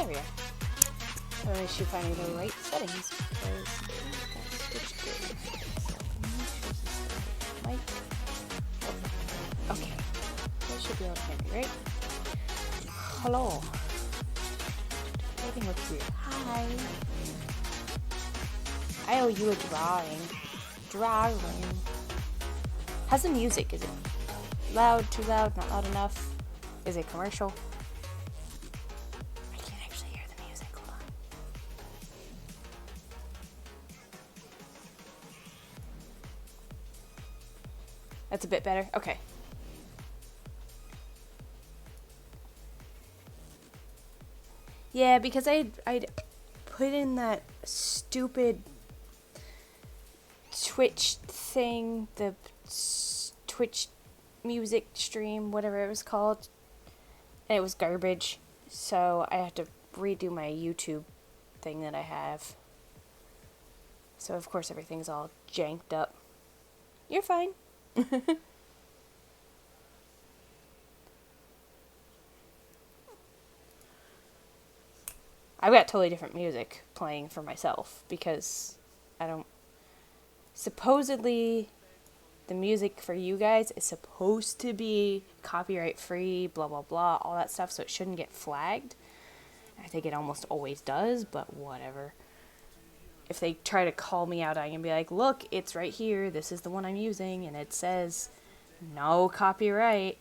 There we go. I want to make sure finding the right settings because that's switched good. Mic. Oh, okay. That should be able to hear me, right? Hello. Everything looks weird. Hi. I owe you a drawing. Drawing. How's the music? Is it loud, too loud, not loud enough? Is it commercial? I can't actually hear the music. Hold on. That's a bit better? Okay. Yeah, because I'd put in that stupid Twitch thing, the Twitch music stream, whatever it was called, and it was garbage, so I had to redo my YouTube thing that I have. So of course everything's all janked up. You're fine. I've got totally different music playing for myself because I don't... Supposedly, the music for you guys is supposed to be copyright free, blah, blah, blah, all that stuff, so it shouldn't get flagged. I think it almost always does, but whatever. If they try to call me out, I can be like, look, it's right here, this is the one I'm using, and it says no copyright.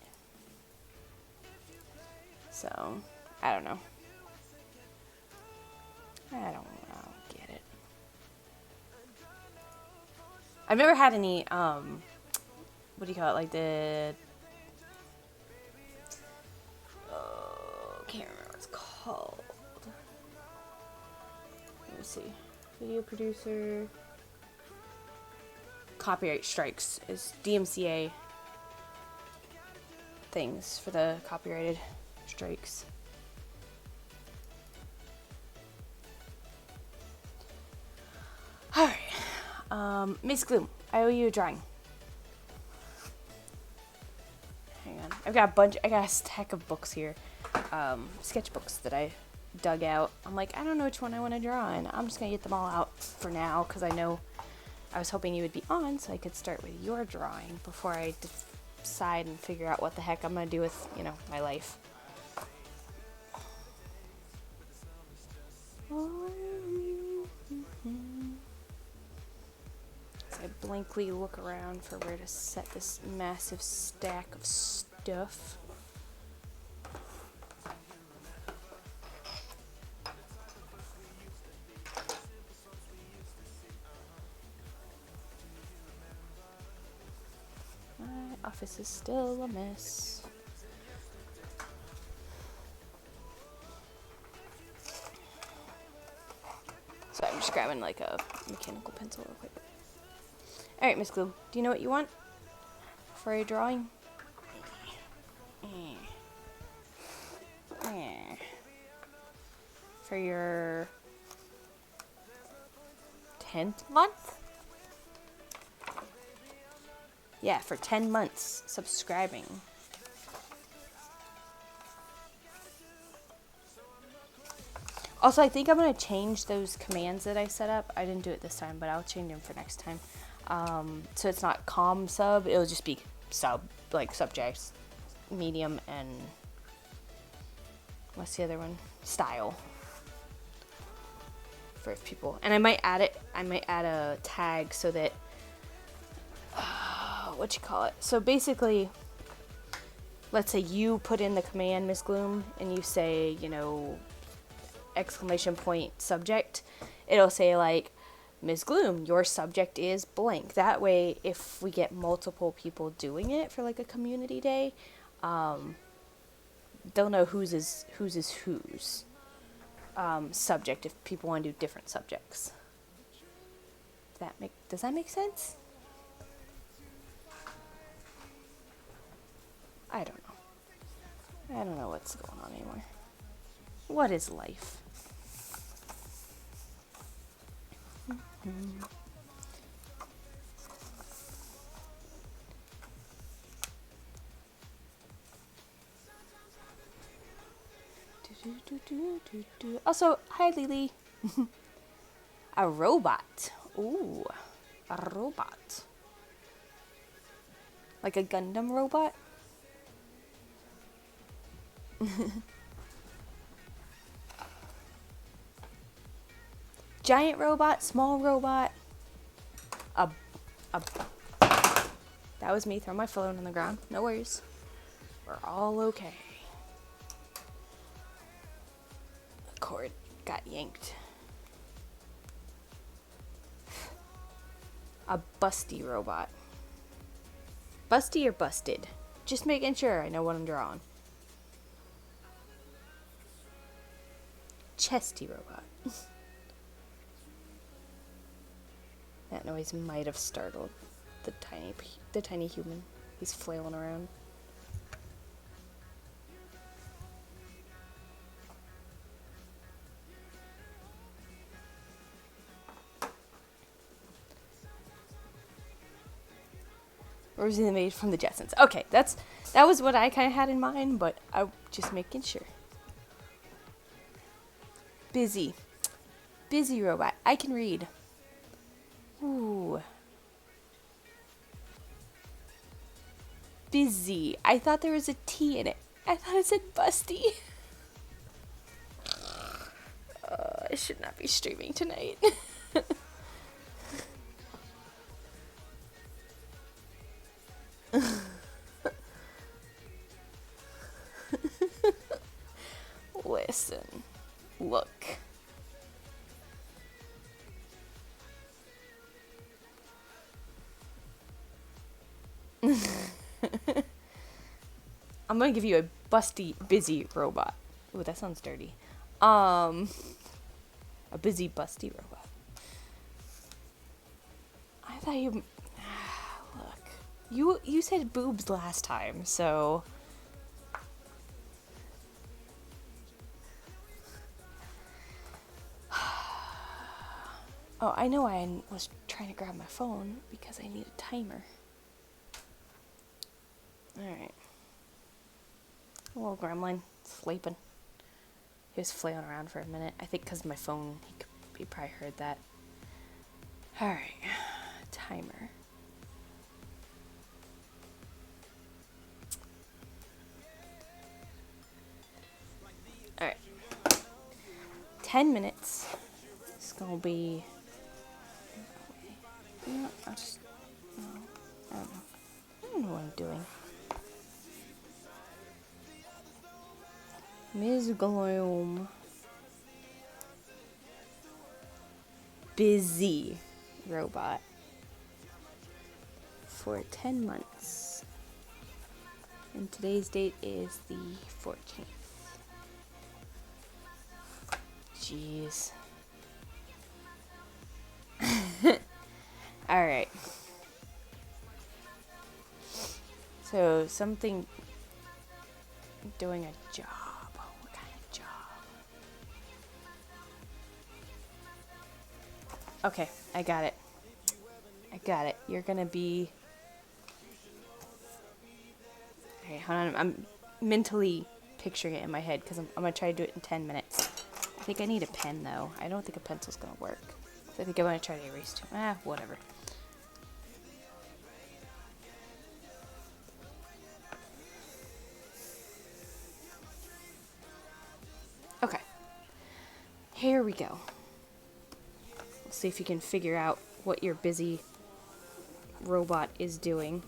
So, I don't know. I don't get it. I've never had any, what do you call it, like the, can't remember what it's called. Let me see. Video producer. Copyright strikes is DMCA things for the copyrighted strikes. Alright. Miss Gloom, I owe you a drawing. Hang on. I got a stack of books here. Sketchbooks that I dug out. I'm like, I don't know which one I want to draw, and I'm just going to get them all out for now, because I know I was hoping you would be on, so I could start with your drawing before I decide and figure out what the heck I'm going to do with, you know, my life. I blankly look around for where to set this massive stack of stuff. My office is still a mess. So I'm just grabbing like a mechanical pencil real quick. Alright, Miss Glue, do you know what you want for a drawing? For your 10th month? Yeah, for 10 months subscribing. Also, I think I'm going to change those commands that I set up. I didn't do it this time, but I'll change them for next time. So it's not com sub, it'll just be sub, like subjects, medium, and what's the other one? Style. For people. And I might add a tag so that, what you call it? So basically, let's say you put in the command, Miss Gloom, and you say, you know, exclamation point subject, it'll say like, Ms. Gloom, your subject is blank. That way, if we get multiple people doing it for like a community day, they'll know whose is whose subject if people want to do different subjects. Does that make sense? I don't know. I don't know what's going on anymore. What is life? Also, hi Lily. A robot. Ooh, a robot. Like a Gundam robot? Giant robot, small robot. A, a. That was me throwing my phone on the ground. No worries. We're all okay. The cord got yanked. A busty robot. Busty or busted? Just making sure I know what I'm drawing. Chesty robot. That noise might have startled the tiny human. He's flailing around. Originally made from the Jetsons. Okay, that was what I kind of had in mind, but I'm just making sure. Busy robot. I can read. Ooh. Busy. I thought there was a T in it. I thought it said busty. I should not be streaming tonight. Listen. Look. I'm gonna give you a busty, busy robot. Ooh, that sounds dirty. A busy, busty robot. I thought you... Look. You said boobs last time, so... Oh, I know I was trying to grab my phone because I need a timer. Alright. Little gremlin, sleeping. He was flailing around for a minute. I think because of my phone, he probably heard that. Alright. Timer. Alright. 10 minutes. It's gonna be... You know, I don't know what I'm doing. Ms. Gloom. Busy robot. For 10 months. And today's date is the 14th. Jeez. Alright. So, something... Doing a job. What kind of job? Okay, I got it. You're gonna be... Okay, hold on. I'm mentally picturing it in my head because I'm gonna try to do it in 10 minutes. I think I need a pen though. I don't think a pencil's gonna work. I think I'm gonna try to erase too. Whatever. Okay. Here we go. Let's see if you can figure out what your busy robot is doing.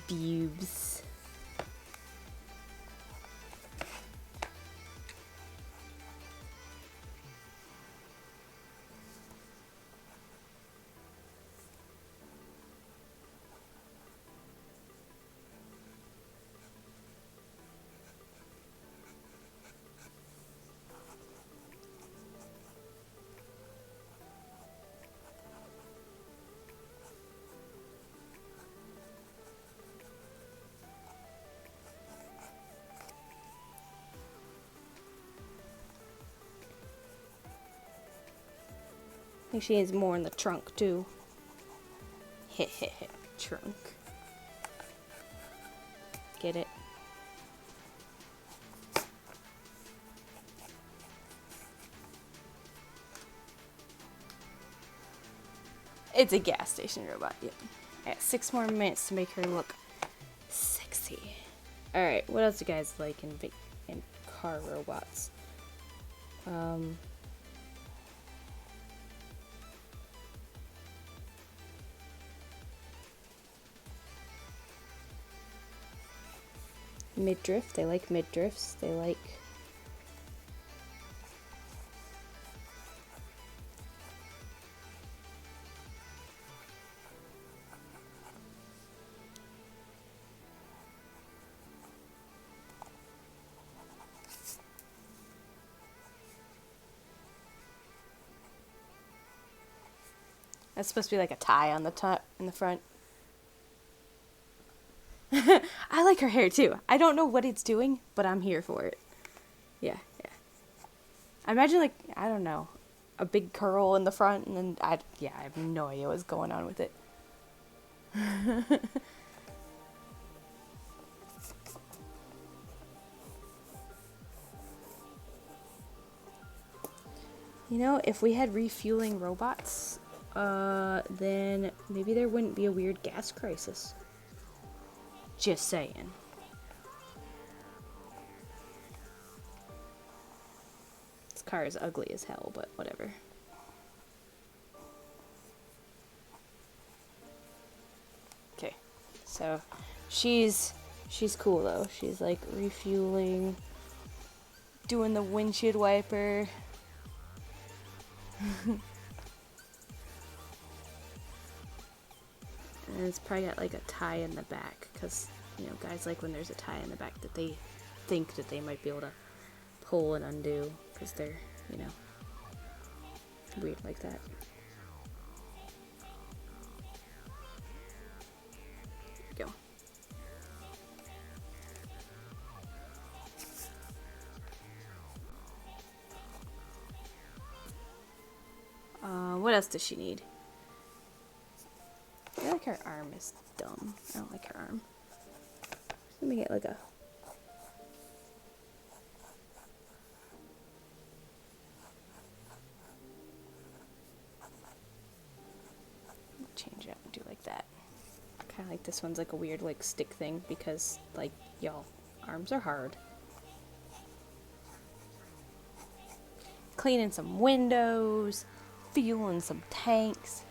Bubes. I think she needs more in the trunk too. Heh heh heh. Trunk. Get it? It's a gas station robot, yeah. I got 6 more minutes to make her look sexy. Alright, what else do you guys like in car robots? Mid-drift, they like mid-drifts, they like... That's supposed to be like a tie on the top, in the front. I like her hair too. I don't know what it's doing, but I'm here for it. Yeah, yeah. I imagine like, I don't know, a big curl in the front, and then I have no idea what's going on with it. You know, if we had refueling robots, then maybe there wouldn't be a weird gas crisis. Just saying. This car is ugly as hell, but whatever. Okay, so she's cool though. She's like refueling, doing the windshield wiper. And it's probably got like a tie in the back, because, you know, guys like when there's a tie in the back that they think that they might be able to pull and undo, because they're, you know, weird like that. There we go. What else does she need? I feel like her arm is dumb. I don't like her arm. Let me get like a... change it up and do like that. Kind of like this one's like a weird like stick thing because like, y'all, arms are hard. Cleaning some windows, fueling some tanks.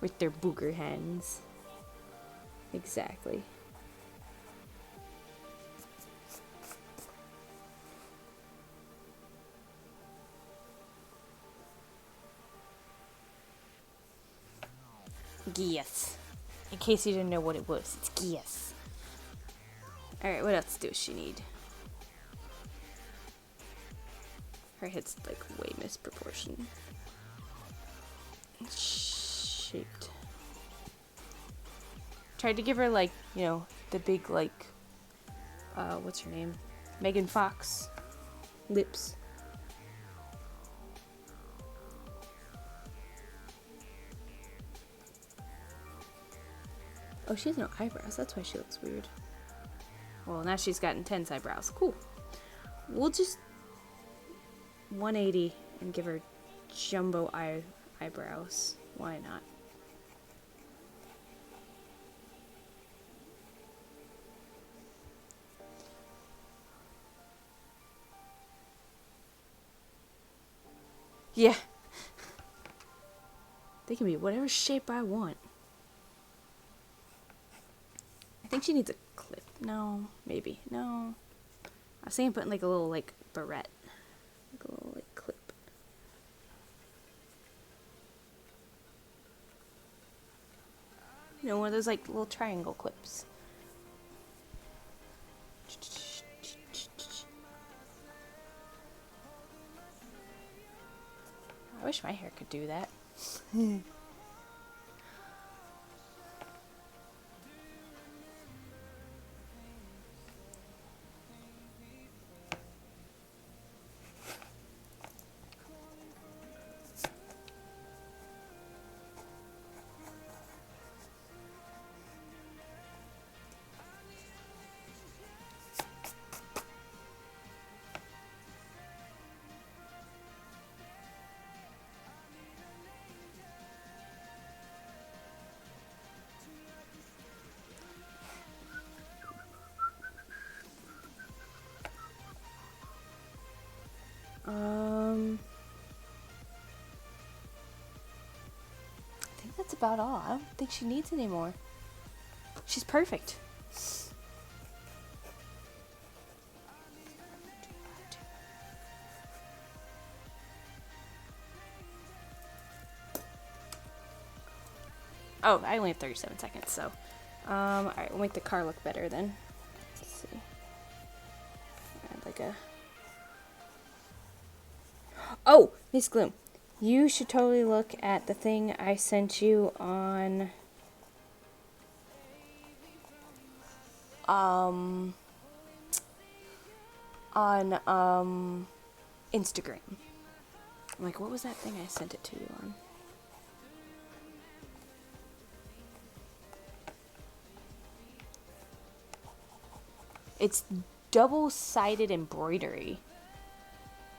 With their booger hands. Exactly. Yes. In case you didn't know what it was, it's yes. Alright, what else does she need? Her head's like way misproportioned. Shaped. Tried to give her like, you know, the big like, what's her name? Megan Fox lips. Oh, she has no eyebrows. That's why she looks weird. Well, now she's got intense eyebrows. Cool. We'll just 180 and give her jumbo eyebrows. Why not? Yeah. They can be whatever shape I want. I think she needs a clip. No, maybe. No. I was thinking putting like a little like barrette. Like a little like clip. You know, one of those like little triangle clips. I wish my hair could do that. I think that's about all. I don't think she needs any more. She's perfect. Oh, I only have 37 seconds, so. Alright, we'll make the car look better then. Let's see. Add like a. Oh, Miss Gloom. You should totally look at the thing I sent you on. Instagram. Like, what was that thing I sent it to you on? It's double-sided embroidery,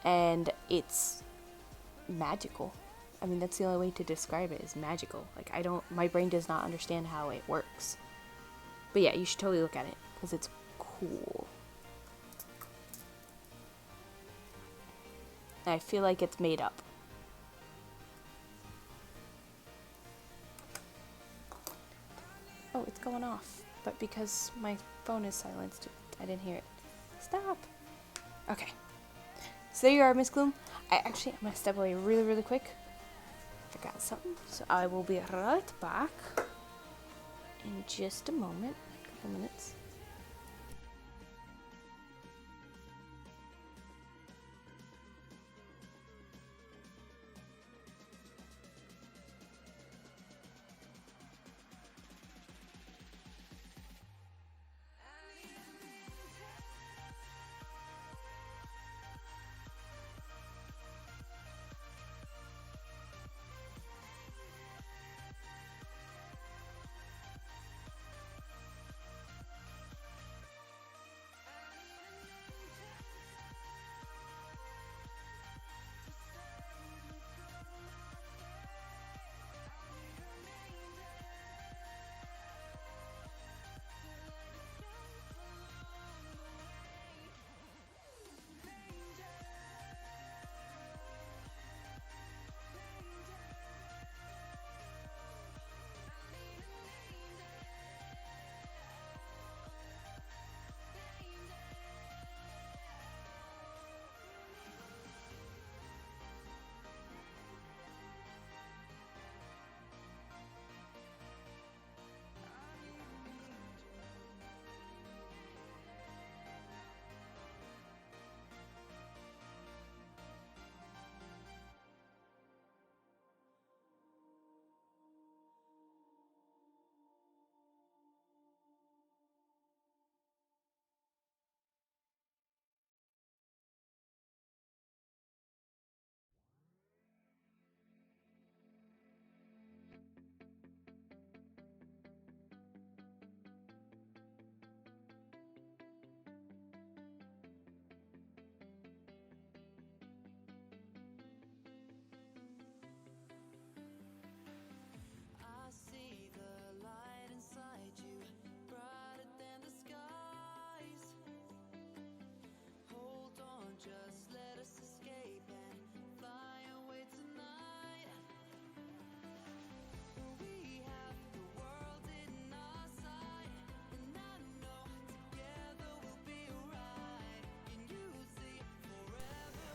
and it's magical. I mean, that's the only way to describe it, is magical. Like, my brain does not understand how it works. But yeah, you should totally look at it, because it's cool. I feel like it's made up. Oh, it's going off. But because my phone is silenced, I didn't hear it. Stop! Okay. So there you are, Miss Gloom. I'm going to step away really, really quick. Forgot something. So I will be right back in just a moment. A couple minutes.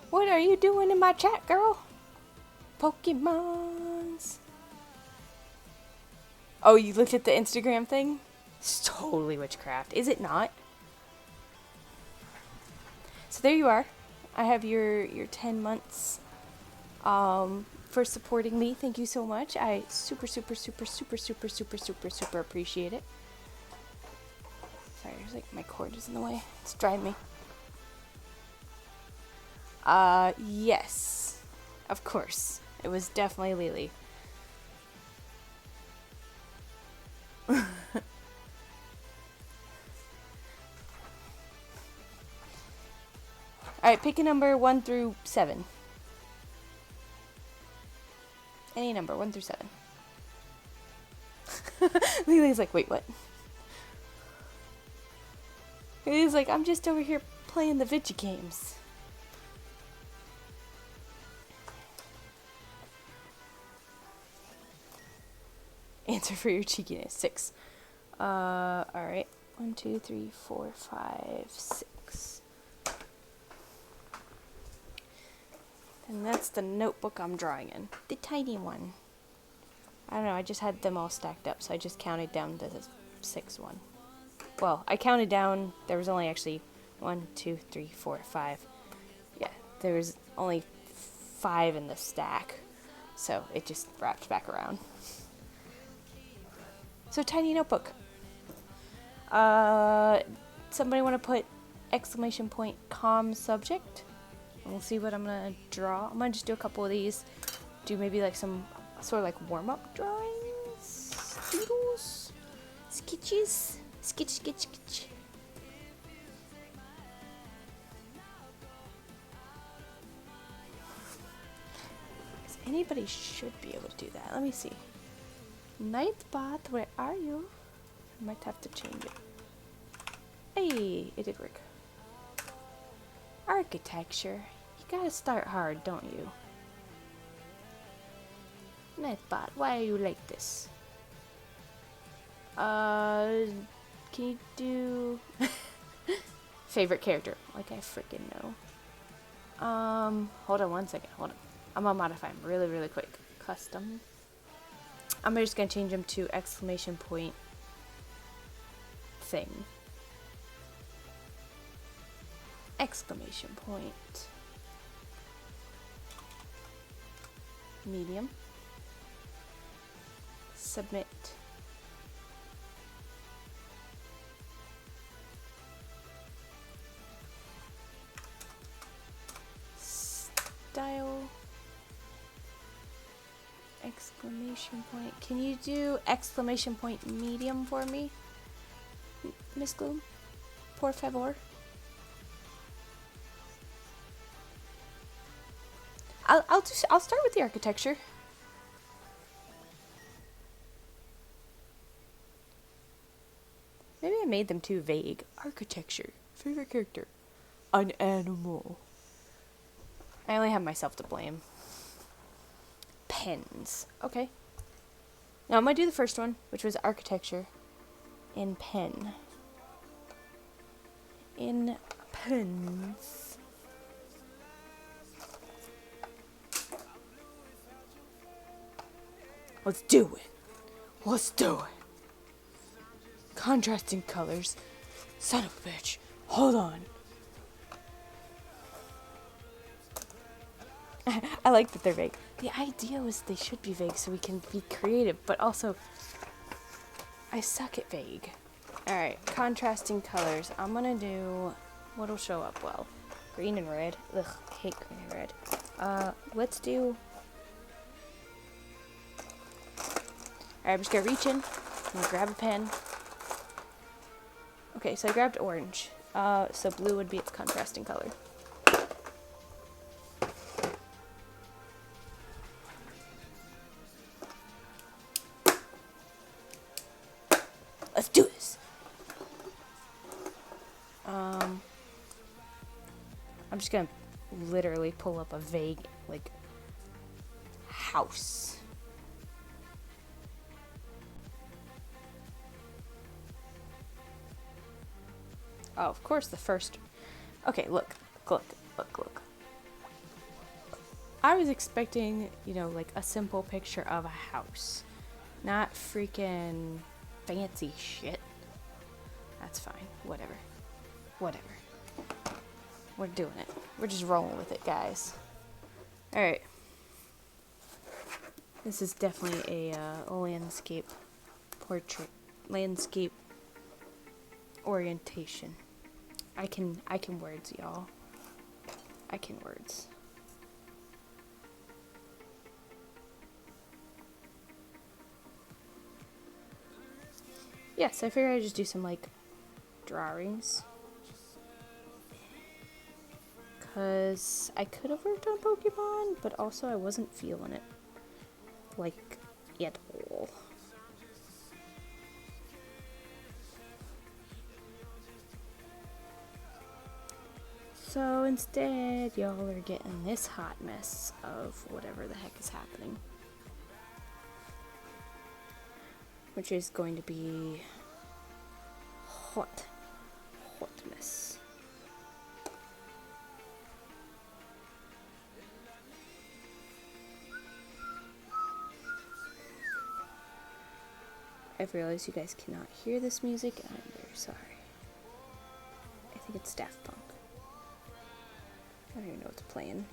What are you doing in my chat, girl? Pokemons. Oh, you looked at the Instagram thing? It's totally witchcraft. Is it not? So there you are. I have your 10 months for supporting me. Thank you so much. I super appreciate it. Sorry, there's like my cord is in the way. It's driving me. Yes. Of course. It was definitely Lily. Alright, pick a number 1 through 7. Any number, 1 through 7. Lily's like, wait, what? Lily's like, I'm just over here playing the video games. Answer for your cheekiness, 6. Alright. 1, 2, 3, 4, 5, 6. And that's the notebook I'm drawing in. The tiny one. I don't know, I just had them all stacked up, so I just counted down to the 6th one. Well, I counted down, there was only actually 1, 2, 3, 4, 5. Yeah, there was only 5 in the stack. So it just wrapped back around. So tiny notebook. Somebody want to put exclamation point calm subject? And we'll see what I'm gonna draw. I'm gonna just do a couple of these. Do maybe like some sort of like warm-up drawings, doodles, sketches, sketch. Anybody should be able to do that. Let me see. Nightbot, where are you? I might have to change it. Hey, it did work. Architecture. You gotta start hard, don't you? Nightbot, why are you like this? Can you do favorite character? Like I freaking know. Hold on one second. Hold on. I'm gonna modify them really quick. Custom. I'm just gonna change them to exclamation point thing. Exclamation point. Medium. Submit. Style. Exclamation point. Can you do exclamation point medium for me, Miss Gloom? Por favor. I'll start with the architecture. Maybe I made them too vague. Architecture. Favorite character. An animal. I only have myself to blame. Pens. Okay. Now I'm going to do the first one, which was architecture in pen. In pens. Let's do it. Let's do it. Contrasting colors. Son of a bitch. Hold on. I like that they're vague. The idea was they should be vague so we can be creative, but also I suck at vague. Alright, contrasting colors. I'm gonna do what'll show up well. Green and red. Ugh, hate green and red. Let's do... Alright, I'm just gonna reach in. I'm gonna grab a pen. Okay, so I grabbed orange. So blue would be its contrasting color. Let's do this. I'm just gonna literally pull up a vague, like, house. Oh, of course, the first. Okay, look. I was expecting, you know, like a simple picture of a house. Not freaking fancy shit. That's fine. Whatever. Whatever. We're doing it. We're just rolling with it, guys. Alright. This is definitely a landscape portrait. Landscape orientation. I can words, y'all. I can words. Yes, I figured I'd just do some, like, drawings. Because I could have worked on Pokemon, but also I wasn't feeling it. Like, at all. So instead, y'all are getting this hot mess of whatever the heck is happening. Which is going to be hot mess. I've realized you guys cannot hear this music, and I'm very sorry. I think it's Daft Punk. I don't even know what's playing.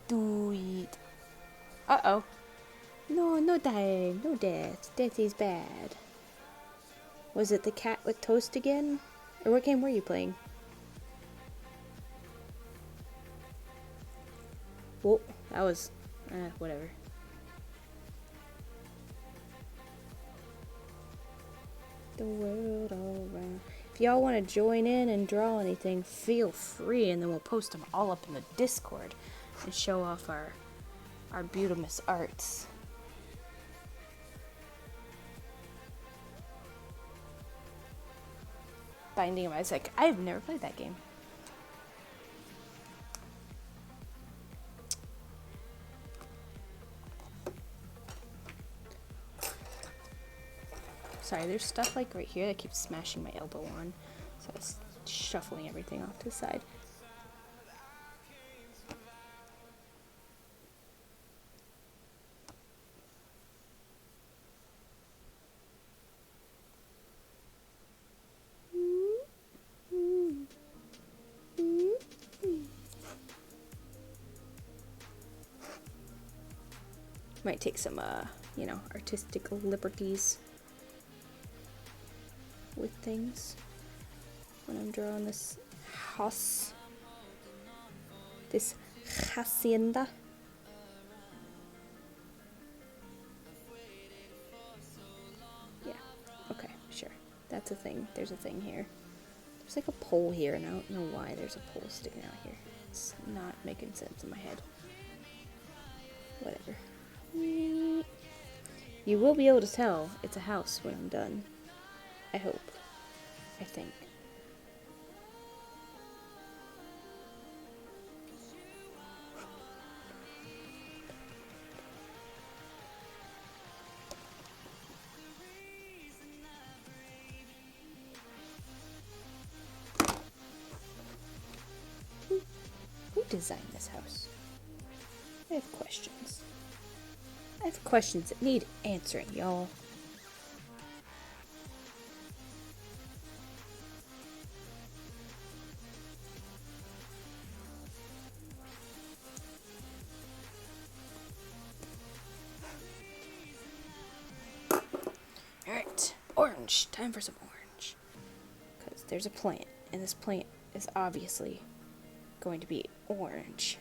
Do it. Uh-oh. No, no dying. No death. Death is bad. Was it the cat with toast again? Or what game were you playing? Whoa, that was... whatever. The world all around. If y'all want to join in and draw anything, feel free, and then we'll post them all up in the Discord and show off our beautimous arts. Binding of Isaac. I've never played that game. Sorry, there's stuff like right here that keeps smashing my elbow on, so I was shuffling everything off to the side. Might take some, you know, artistic liberties with things when I'm drawing this house, this hacienda. Yeah, okay, sure. That's a thing. There's a thing here. There's like a pole here, and I don't know why there's a pole sticking out here. It's not making sense in my head. Whatever. You will be able to tell it's a house when I'm done. I hope. I think. Who designed this house? I have questions. I have questions that need answering, y'all. Alright, orange. Time for some orange. Because there's a plant, and this plant is obviously going to be orange.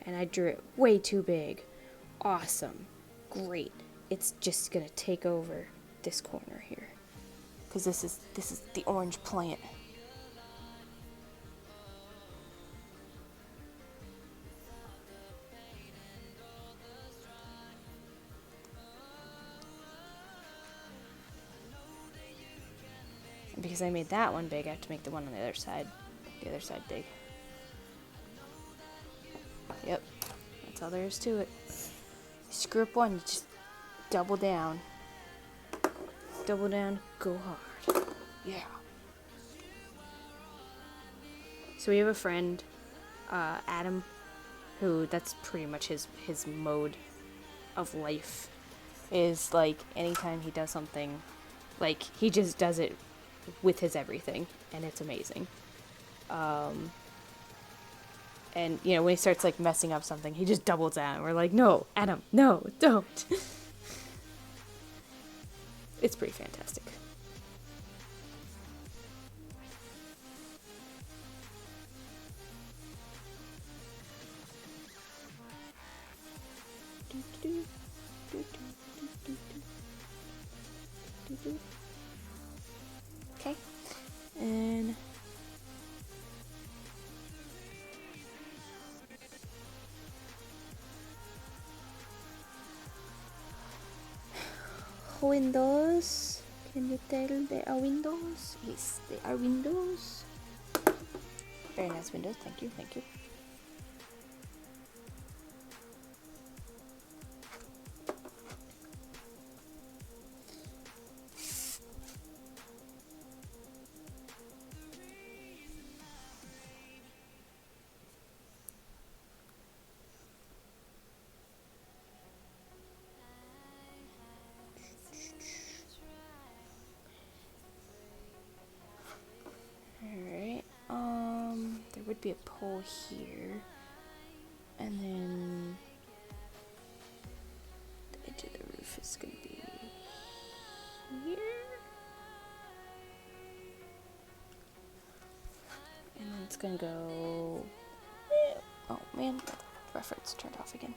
And I drew it way too big. Awesome. Great. It's just gonna take over this corner here. Because this is the orange plant. And because I made that one big, I have to make the one on the other side big. Yep. That's all there is to it. Screw up one, just double down. Double down, go hard. Yeah. So we have a friend, Adam, who that's pretty much his mode of life. Is like anytime he does something, like he just does it with his everything, and it's amazing. And you know, when he starts like messing up something, he just doubles down. We're like, no, Adam, no, don't. It's pretty fantastic. Okay, and windows. Can you tell there are windows? Yes, there are windows. Very nice windows. Thank you. Thank you. There would be a pole here, and then the edge of the roof is gonna be here, and then it's gonna go. Oh man, reference turned off again.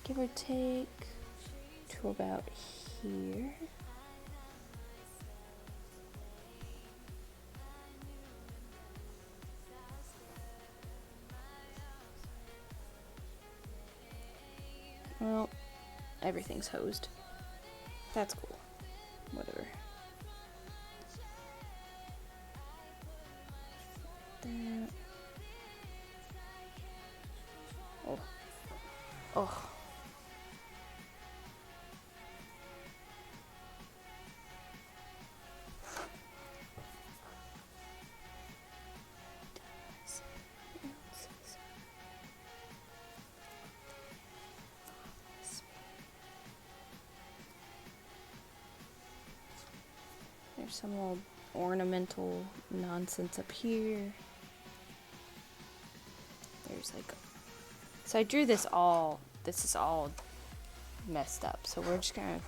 Give or take to about here. Well, everything's hosed. That's cool. Whatever. That. Oh. Oh. There's some little ornamental nonsense up here. There's like, so I drew this all. This is all messed up. So we're just gonna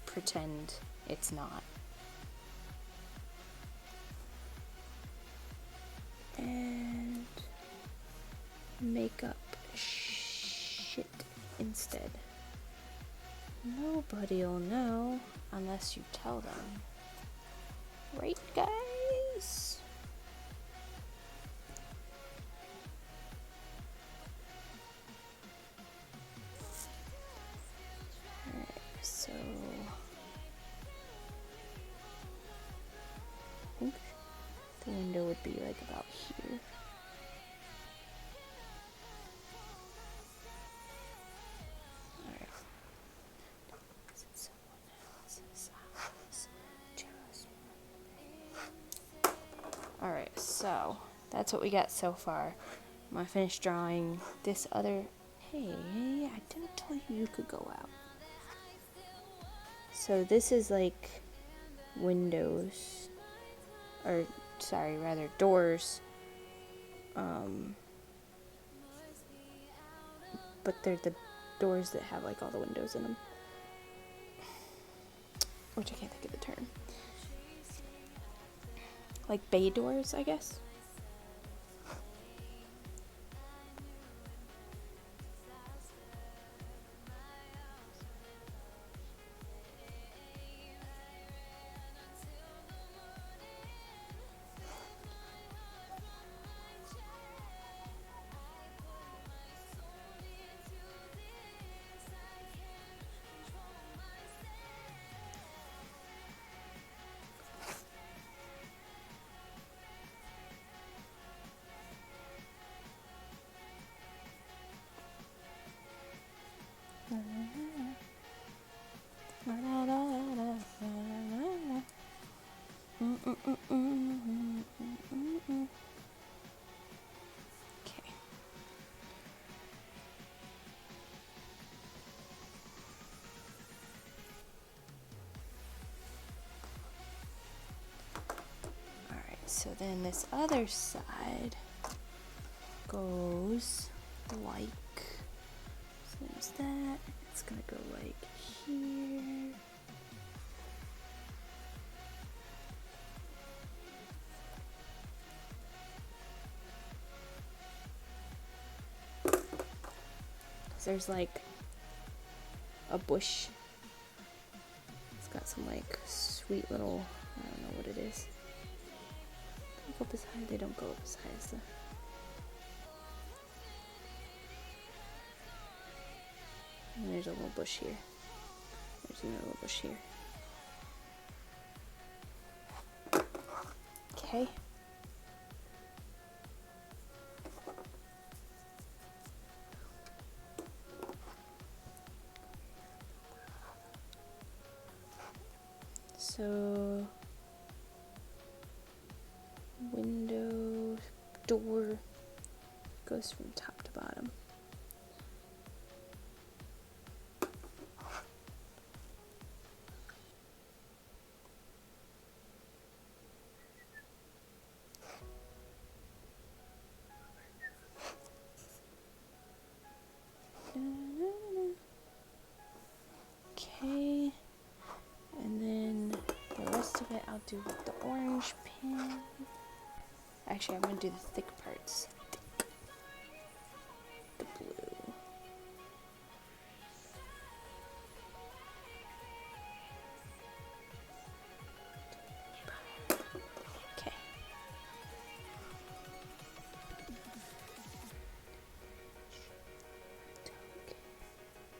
pretend it's not. And make up shit instead. Nobody'll know unless you tell them. Right, guys? Alright, so I think the window would be like about here. Alright, so that's what we got so far. I'm gonna finish drawing this other. Hey, I didn't tell you you could go out. So this is like windows, or sorry, rather doors. But they're the doors that have like all the windows in them, which I can't think of the term. Like bay doors, I guess. So then this other side goes like, so there's that, it's gonna go like here. So there's like a bush. It's got some like sweet little, I don't know what it is. They go up as high, they don't go up as high as the. And there's a little bush here. There's another little bush here. Okay. So, window, door goes from top to bottom. Okay, and then the rest of it I'll do with the orange pen. Actually, I'm going to do the thick parts. The blue. Okay.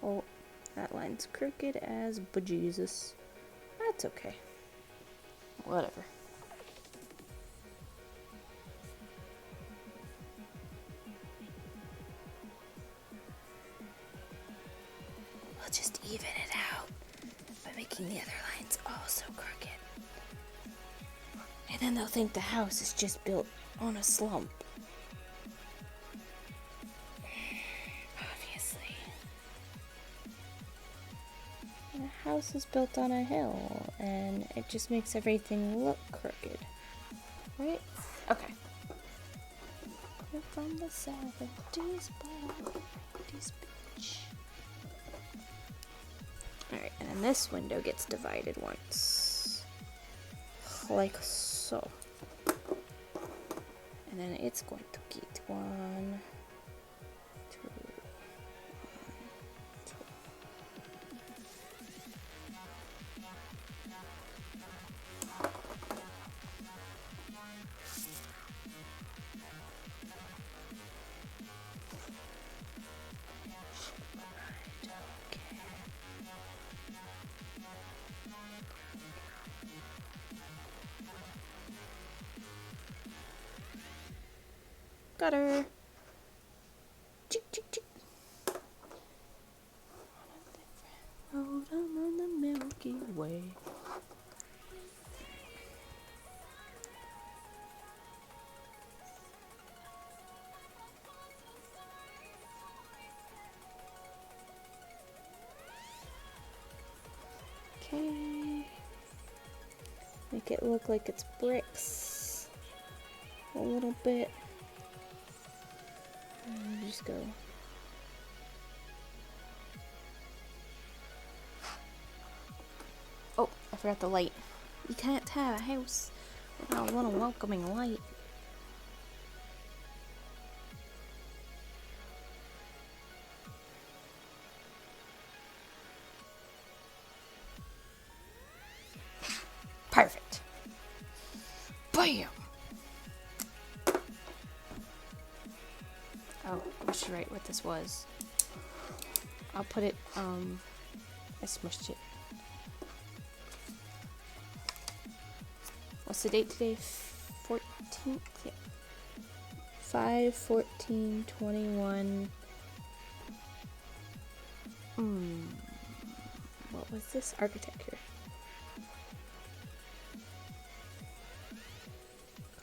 Oh, that line's crooked as bejesus. That's okay. Whatever. We'll just even it out by making the other lines also crooked. And then they'll think the house is just built on a slump. Obviously. The house is built on a hill, and it just makes everything look crooked. Right? Okay. We're from the 70s, but 90s beach. Alright, and then this window gets divided once. Like so. And then it's going to get 1, 2, 1, 2. Got her. Chick, chick, chick. Road on the Milky Way. Okay. Make it look like it's bricks a little bit. And just go. Oh, I forgot the light. You can't have a house without a little welcoming light. Perfect. Bam! Oh, I should write what this was. I'll put it, I smushed it. What's the date today? 14th? Yeah. 5/14/21. What was this? Architecture.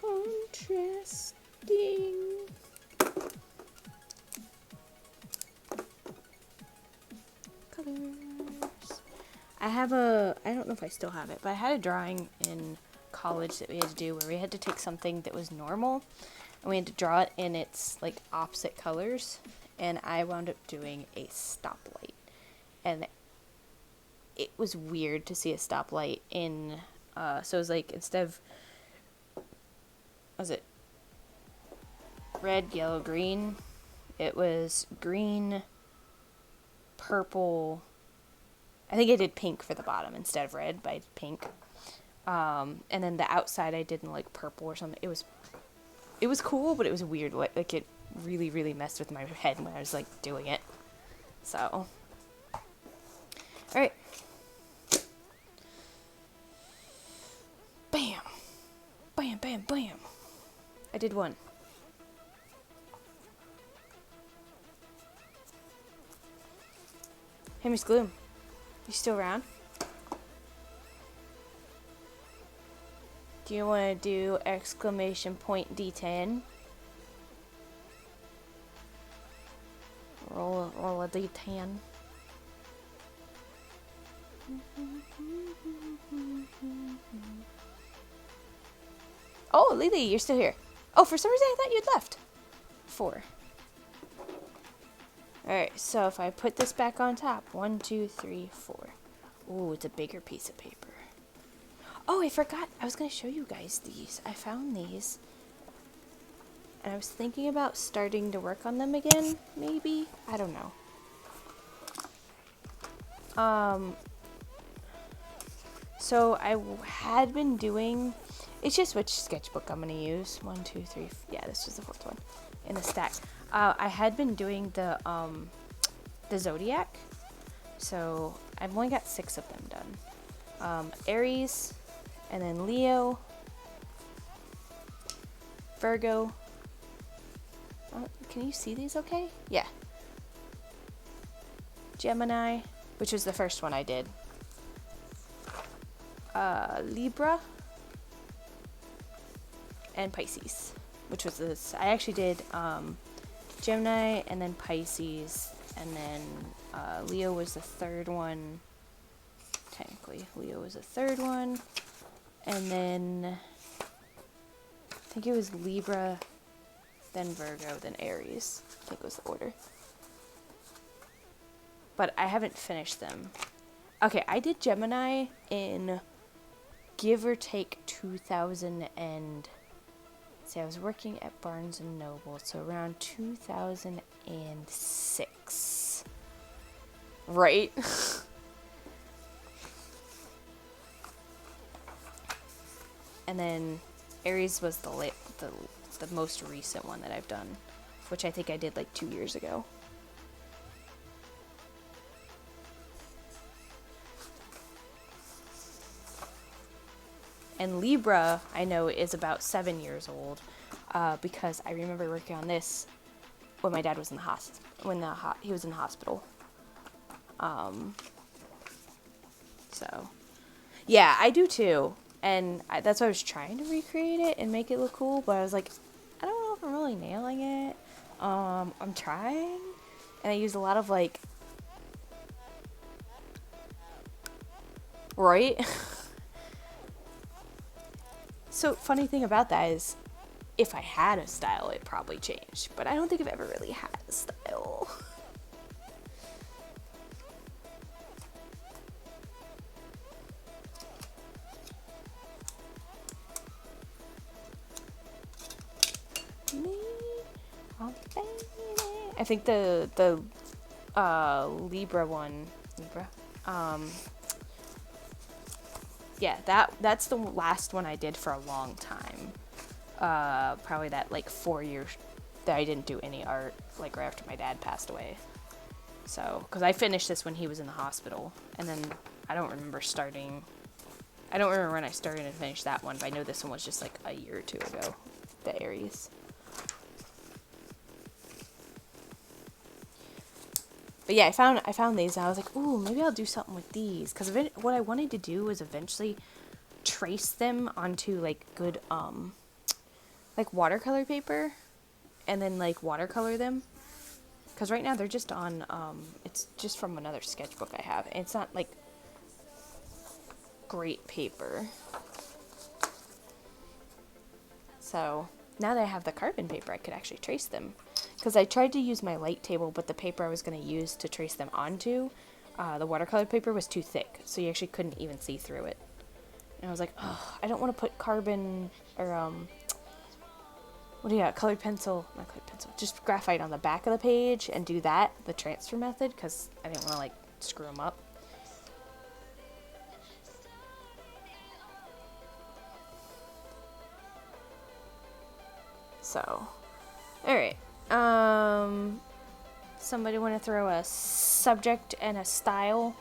Contrasting. Colors. I don't know if I still have it, but I had a drawing in college that we had to do where we had to take something that was normal and we had to draw it in its like opposite colors, and I wound up doing a stoplight. And it was weird to see a stoplight in so it was like, instead of, was it red, yellow, green, it was green, purple. I think I did pink for the bottom instead of red, but I did pink. And then the outside I did in like purple or something. It was cool, but it was weird. Like it really, really messed with my head when I was like doing it. So, alright. Bam. Bam, bam, bam. I did one. Hey, Miss Gloom. You still around? Do you want to do exclamation point D10? Roll a D10. Oh, Lily, you're still here. Oh, for some reason I thought you'd left. 4. Alright, so if I put this back on top. 1, 2, 3, 4. Ooh, it's a bigger piece of paper. Oh, I forgot. I was going to show you guys these. I found these. And I was thinking about starting to work on them again, maybe? I don't know. So I had been doing... It's just which sketchbook I'm going to use. 1, 2, 3... Yeah, this was the 4th one in the stack. I had been doing the Zodiac. So I've only got 6 of them done. Aries... And then Leo, Virgo. Can you see these okay? Yeah. Gemini, which was the first one I did. Libra. And Pisces, which was this. I actually did Gemini and then Pisces. And then Leo was the 3rd one. Technically, Leo was the 3rd one. And then, I think it was Libra, then Virgo, then Aries. I think was the order. But I haven't finished them. Okay, I did Gemini in, give or take, 2000 and... See, I was working at Barnes & Noble, so around 2006. Right? And then Aries was the most recent one that I've done, which I think I did like 2 years ago. And Libra, I know, is about 7 years old, because I remember working on this when my dad was in the hospital. He was in the hospital. So, yeah, I do too. And that's why I was trying to recreate it and make it look cool, but I was like, I don't know if I'm really nailing it. I'm trying, and I used a lot of like, right? So funny thing about that is, if I had a style, it probably changed, but I don't think I've ever really had a style. I think the Libra one, yeah, that's the last one I did for a long time. Probably that like 4 years that I didn't do any art, like right after my dad passed away. So, because I finished this when he was in the hospital, and then I don't remember when I started and finished that one, but I know this one was just like a year or 2 ago, the Aries. But yeah, I found these, and I was like, ooh, maybe I'll do something with these. Because what I wanted to do was eventually trace them onto, like, good, like, watercolor paper. And then, like, watercolor them. Because right now they're just on, it's just from another sketchbook I have. And it's not, like, great paper. So now that I have the carbon paper, I could actually trace them. Because I tried to use my light table, but the paper I was going to use to trace them onto, the watercolor paper was too thick, so you actually couldn't even see through it. And I was like, oh, I don't want to put carbon, or, what do you got, colored pencil, not colored pencil, just graphite on the back of the page and do that, the transfer method, because I didn't want to, like, screw them up. So, alright. Somebody want to throw a subject and a style?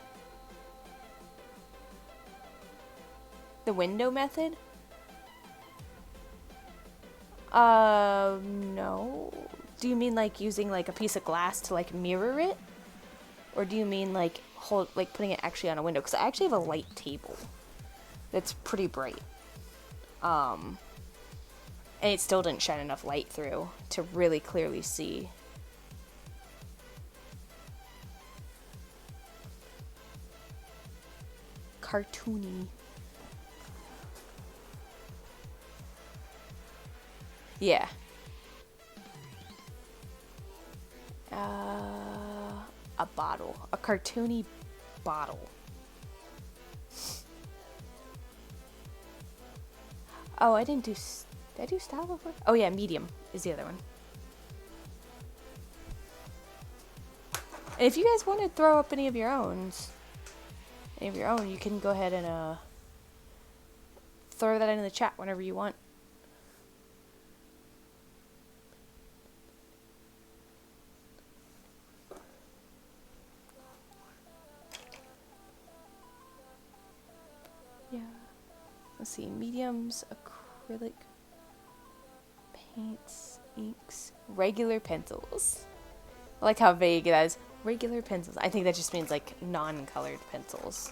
The window method? No. Do you mean like using like a piece of glass to like mirror it? Or do you mean like putting it actually on a window? Because I actually have a light table that's pretty bright. And it still didn't shine enough light through to really clearly see. Cartoony. Yeah. A bottle. A cartoony bottle. Oh, I didn't do... Did I do style before? Oh yeah, medium is the other one. And if you guys want to throw up any of your own, you can go ahead and throw that in the chat whenever you want. Yeah. Let's see. Mediums, acrylic paints, inks, regular pencils. I like how vague that is. Regular pencils. I think that just means like non-colored pencils.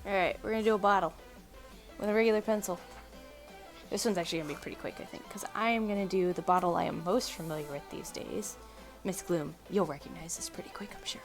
Alright, we're gonna do a bottle with a regular pencil. This one's actually gonna be pretty quick, I think, because I am gonna do the bottle I am most familiar with these days. Miss Gloom. You'll recognize this pretty quick, I'm sure.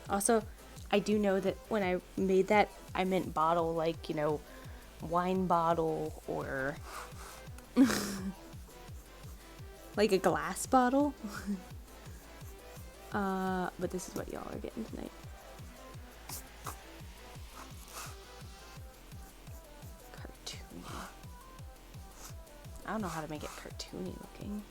Also, I do know that when I made that, I meant bottle, like, you know, wine bottle or like a glass bottle. But this is what y'all are getting tonight. Cartoony. I don't know how to make it cartoony looking.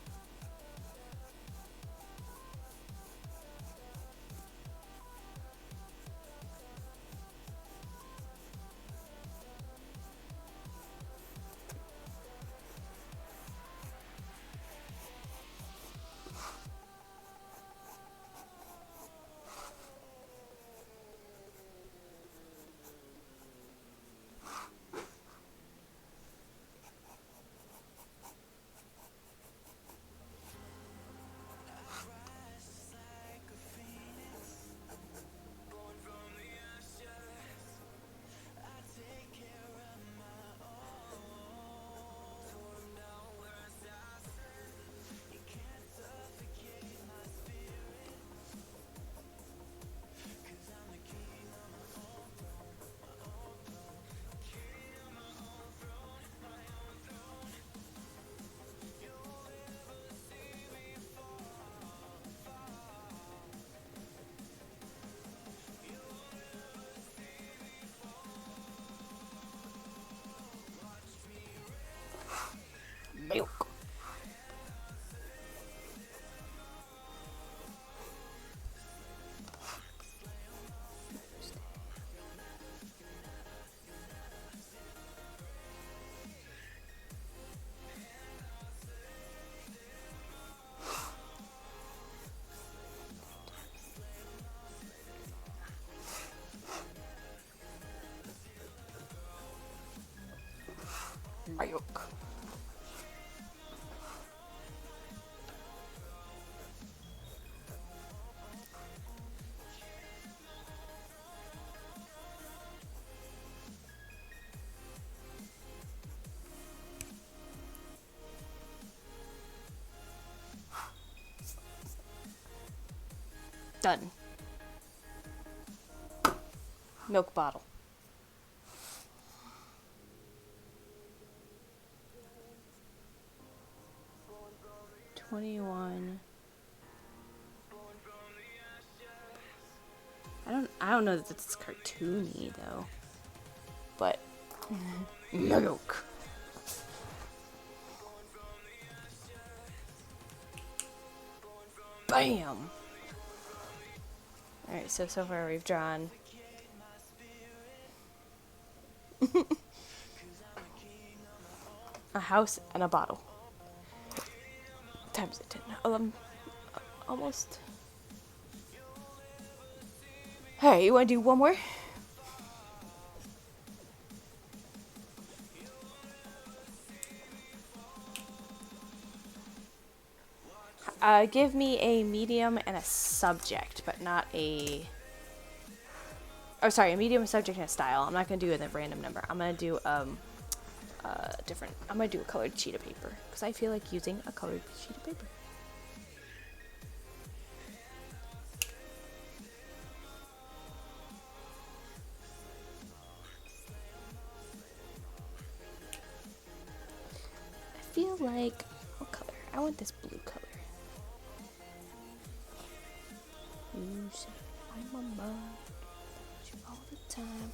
Done. Milk bottle. $21. I don't know that it's cartoony though. But milk. Bam. Alright, so far we've drawn a house and a bottle. Times it 10. Almost. Hey, you want to do one more? Give me a medium and a subject, but not a... Oh, sorry, a medium, a subject, and a style. I'm not going to do it in a random number. I'm going to do different... I'm going to do a colored sheet of paper, because I feel like using a colored sheet of paper. I feel like... What color? I want this blue color. You say I'm on my mind all the time.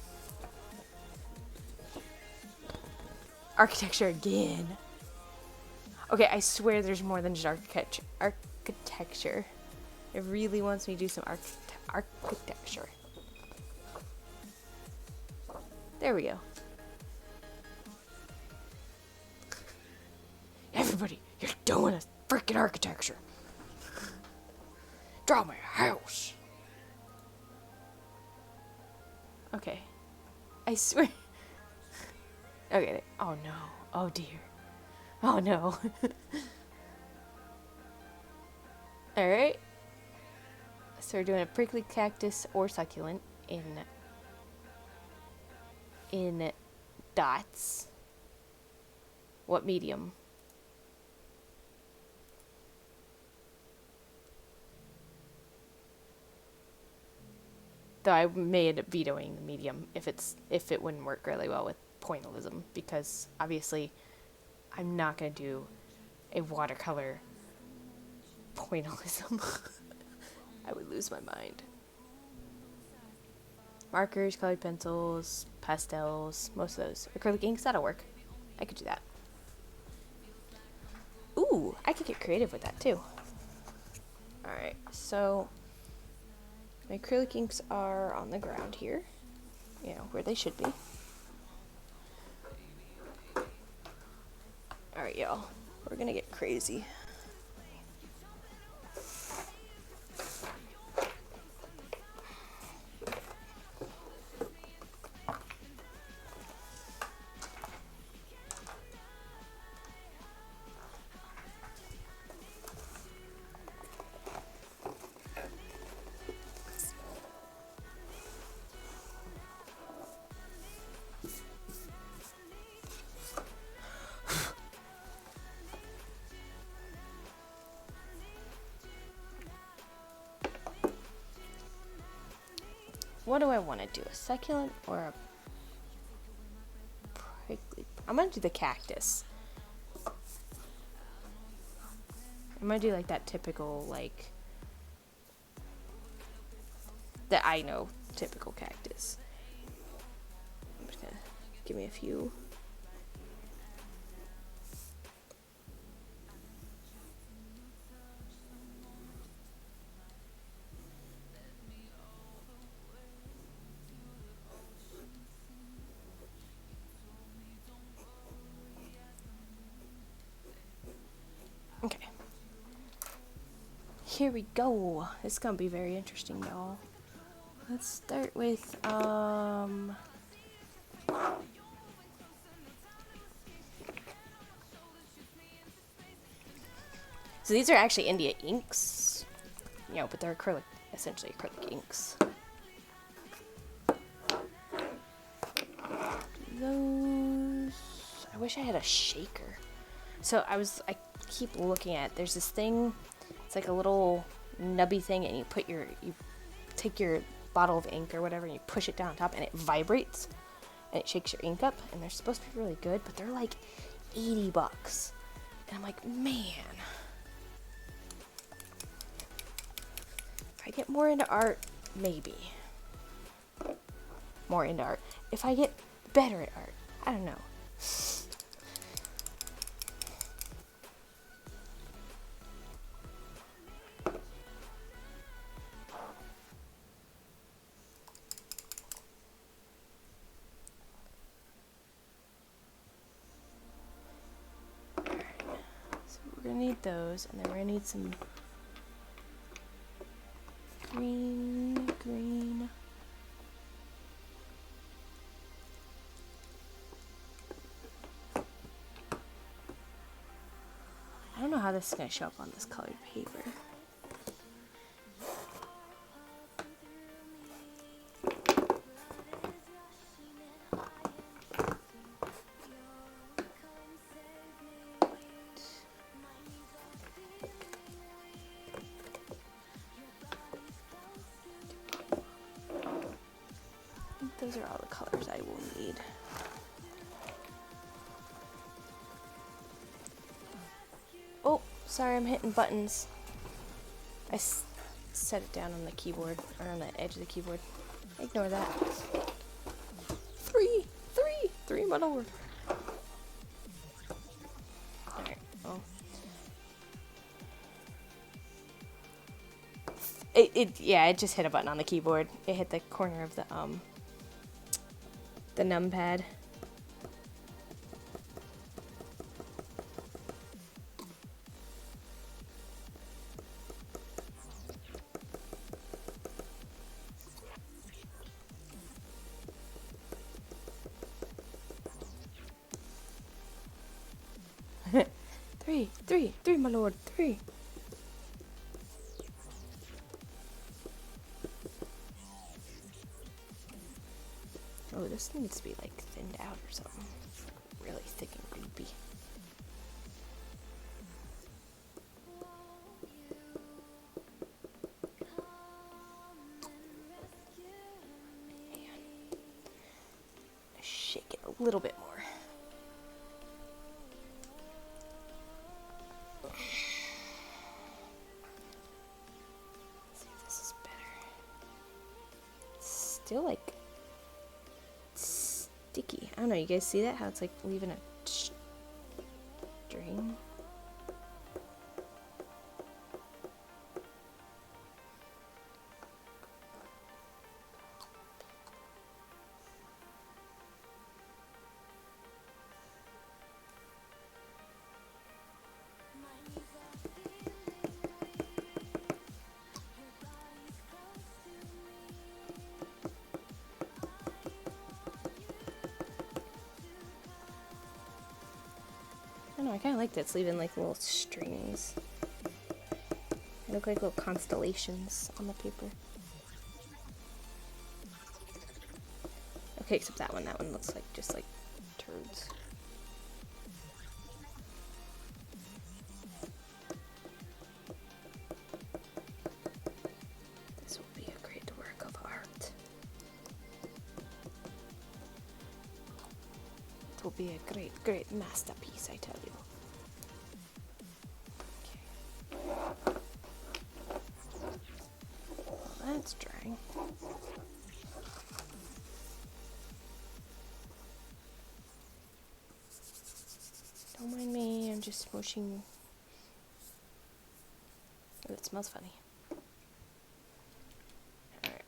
Architecture again. Okay, I swear there's more than just architecture. It really wants me to do some architecture. There we go. Everybody, you're doing a freaking architecture. Draw my house. Okay. I swear. Okay. Oh no. Oh dear. Oh no. Alright. So we're doing a prickly cactus or succulent in dots. What medium? Though I may end up vetoing the medium if it wouldn't work really well with pointillism, because obviously I'm not going to do a watercolor pointillism. I would lose my mind. Markers, colored pencils, pastels, most of those. Acrylic inks, that'll work. I could do that. Ooh, I could get creative with that too. Alright, so my acrylic inks are on the ground here, you know, where they should be. Alright, y'all, we're gonna get crazy. What do I want to do? A succulent or a prickly? I'm going to do the cactus. I'm going to do like that typical, like, that I know typical cactus. I'm just going to give me a few. Okay. Here we go. It's gonna be very interesting, y'all. Let's start with, so these are actually India inks, you know, but they're acrylic, essentially acrylic inks. Those, I wish I had a shaker. So I keep looking at, there's this thing, it's like a little nubby thing, and you take your bottle of ink or whatever and you push it down on top and it vibrates and it shakes your ink up, and they're supposed to be really good, but they're like $80. And I'm like, man, if I get more into art, maybe. More into art. If I get better at art, I don't know. We're gonna need those, and then we're gonna need some green. I don't know how this is gonna show up on this colored paper. Those are all the colors I will need. Oh, sorry, I'm hitting buttons. I set it down on the keyboard, or on the edge of the keyboard. Ignore that. Three, my lord. Alright, well. It just hit a button on the keyboard. It hit the corner of the numpad. Three, my lord, 3. Oh, this needs to be like thinned out or something. Really thick and goopy. Shake it a little bit more. Let's see if this is better. It's still like sticky. I don't know, you guys see that? How it's like leaving a string? I don't know, I kind of like that. It's leaving like little strings. They look like little constellations on the paper. Okay, except that one. That one looks like just like turds. This will be a great work of art. It will be a great, great masterpiece, I tell you. Okay. Well, that's drying. Don't mind me, I'm just smushing. Oh, it smells funny. Alright.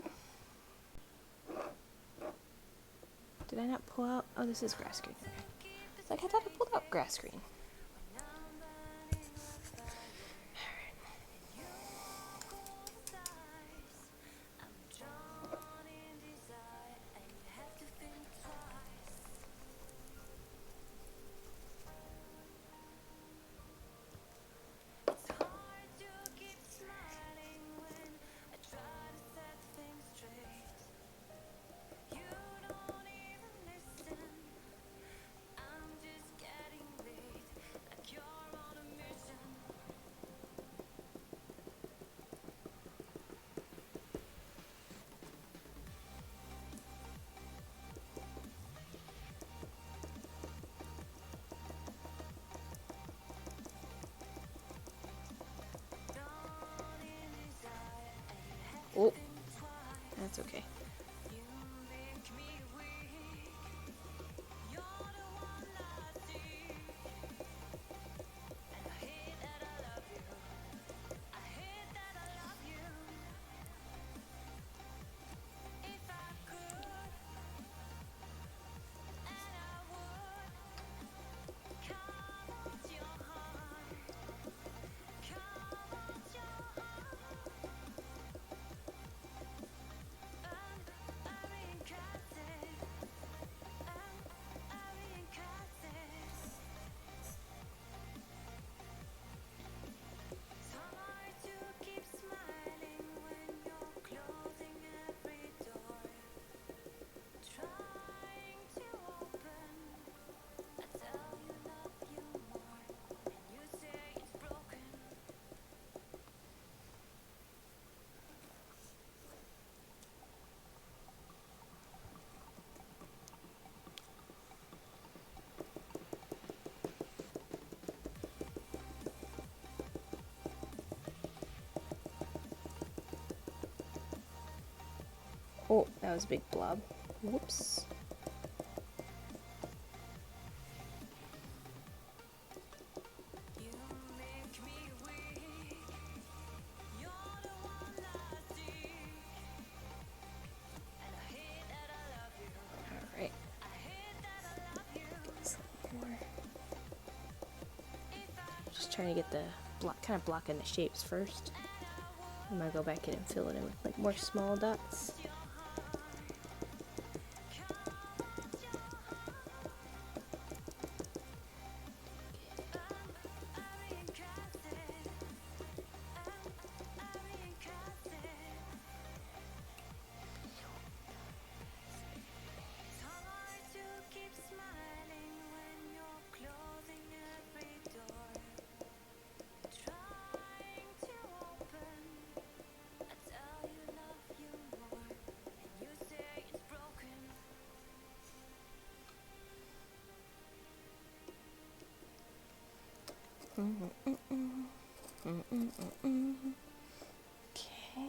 Did I not pull out? Oh, this is grass green. Okay. It's like I thought I pulled out grass green. That's okay. Oh, that was a big blob. Whoops. Alright. Just trying to get the kind of blocking the shapes first. I'm gonna go back in and fill it in with like more small dots. Okay.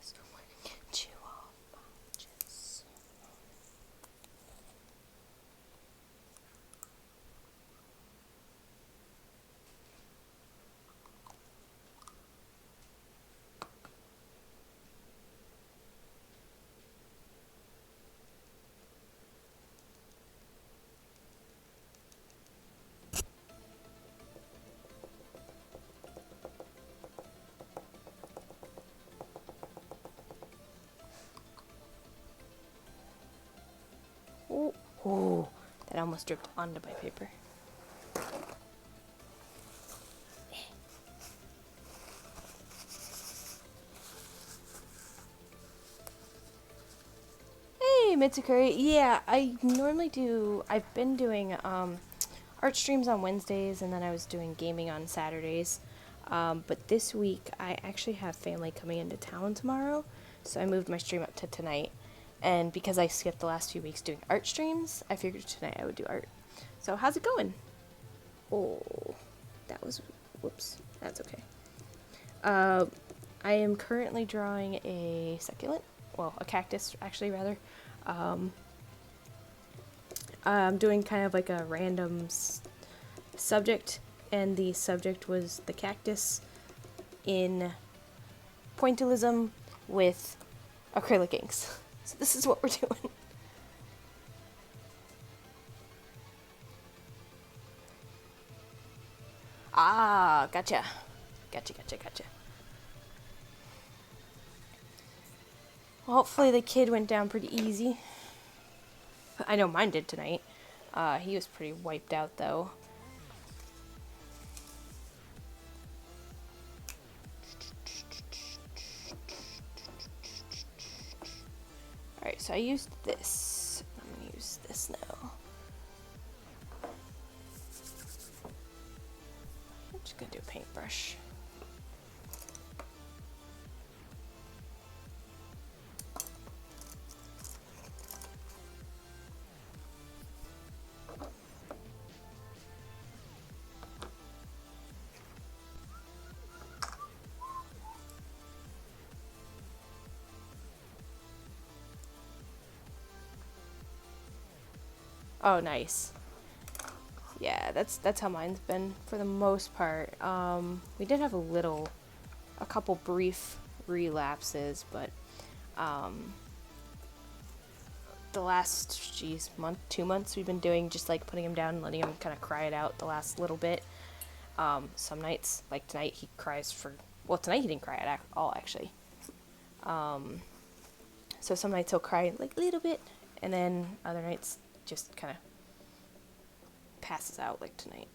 Just want to get you off my chest. Oh, oh, that almost dripped onto my paper. Hey, Mitsukuri. Yeah, I normally do. I've been doing art streams on Wednesdays, and then I was doing gaming on Saturdays. But this week, I actually have family coming into town tomorrow, so I moved my stream up to tonight. And because I skipped the last few weeks doing art streams, I figured tonight I would do art. So how's it going? Oh, that was, whoops, that's okay. I am currently drawing a succulent, well, a cactus, actually, rather. I'm doing kind of like a random subject, and the subject was the cactus in pointillism with acrylic inks. So this is what we're doing. Ah, gotcha. Gotcha. Well, hopefully the kid went down pretty easy. I know mine did tonight. He was pretty wiped out, though. Alright, so I used this. I'm gonna use this now. I'm just gonna do a paintbrush. Oh, nice. Yeah, that's how mine's been for the most part. We did have a couple brief relapses, but the last, month, 2 months, we've been doing just like putting him down and letting him kind of cry it out the last little bit. Some nights, like tonight, he cries for, well, tonight he didn't cry at all, actually. So some nights he'll cry like a little bit, and then other nights just kind of passes out like tonight.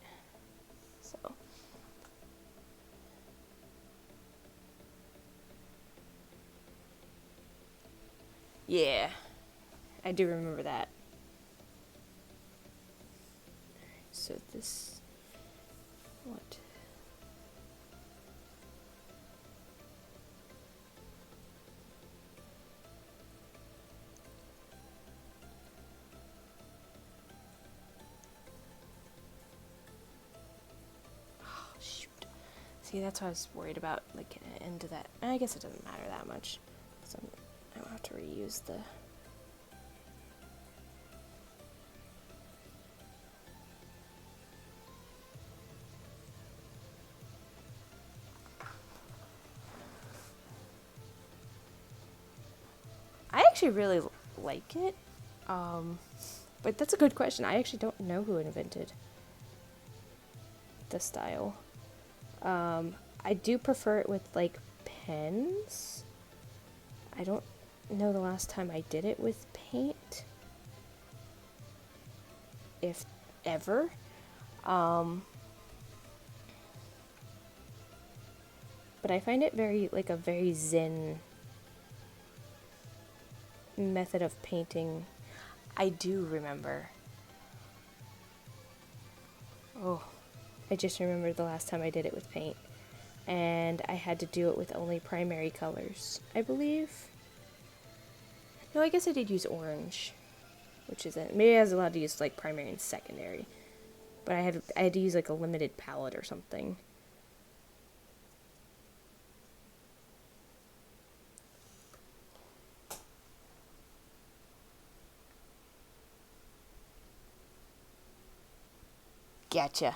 So. Yeah, I do remember that. So this, what? Oh, shoot. See, that's what I was worried about, like, getting into that. I guess it doesn't matter that much. So I don't have to reuse the... I actually really like it. But that's a good question. I actually don't know who invented the style. I do prefer it with, like, pens. I don't know the last time I did it with paint. If ever. But I find it a very zen method of painting. I do remember. Oh, I just remembered the last time I did it with paint. And I had to do it with only primary colors, I believe. No, I guess I did use orange, which is it. Maybe I was allowed to use like primary and secondary. But I had to use like a limited palette or something. Gotcha.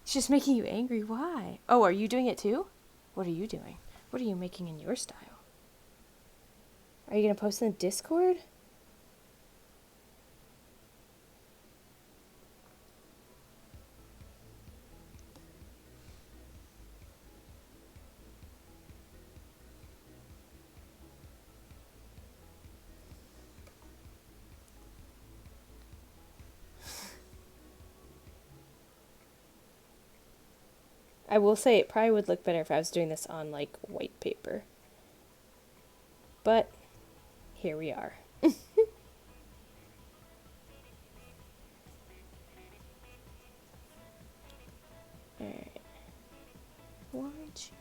It's just making you angry. Why? Oh, are you doing it too? What are you doing? What are you making in your style? Are you going to post in the Discord? I will say it probably would look better if I was doing this on like white paper. But here we are. Alright. Watch.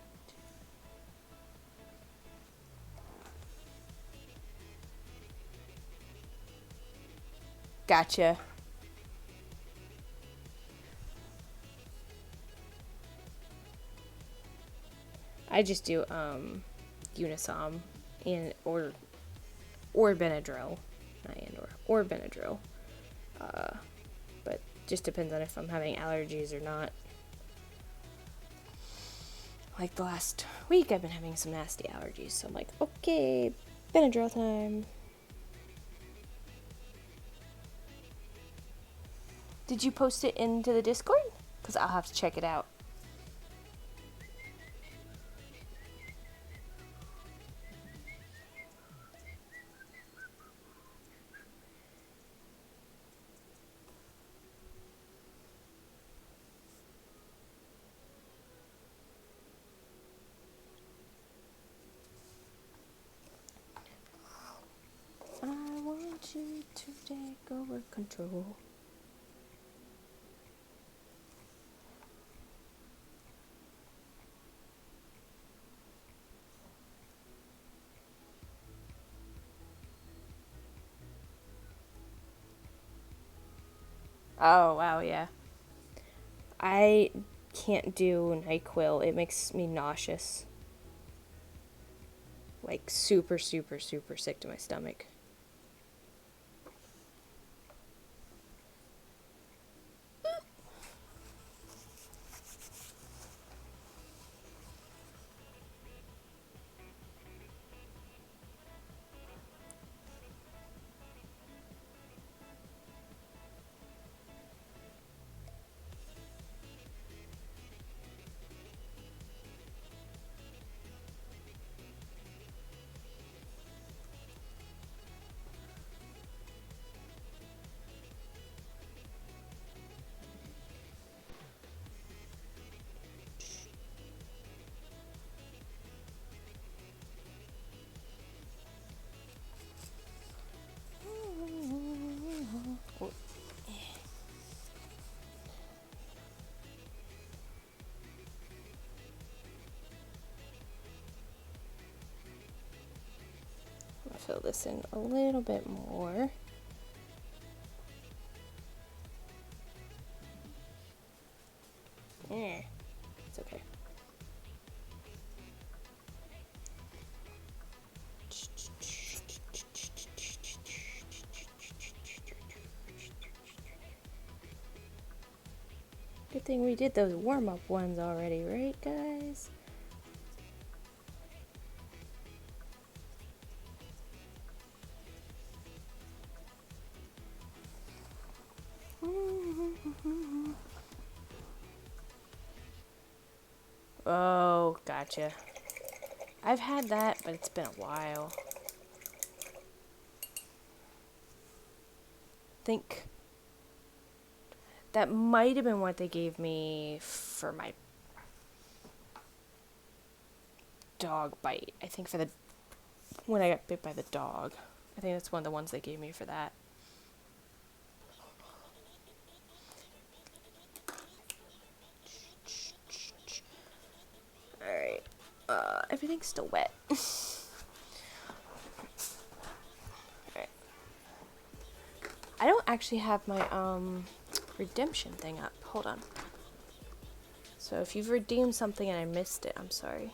Gotcha. I just do Unisom and or Benadryl, not and or Benadryl. But just depends on if I'm having allergies or not. Like the last week, I've been having some nasty allergies, so I'm like, okay, Benadryl time. Did you post it into the Discord? Because I'll have to check it out. I want you to take over control. Oh, wow, yeah. I can't do NyQuil. It makes me nauseous. Like, super, super, super sick to my stomach. fill this in a little bit more. It's okay. Good thing we did those warm-up ones already, right, guys? Oh, gotcha. I've had that, but it's been a while. Think that might have been what they gave me for my dog bite. I think for the when I got bit by the dog. I think that's one of the ones they gave me for that. Alright. Everything's still wet. Alright. I don't actually have my redemption thing up. Hold on. So if you've redeemed something and I missed it, I'm sorry.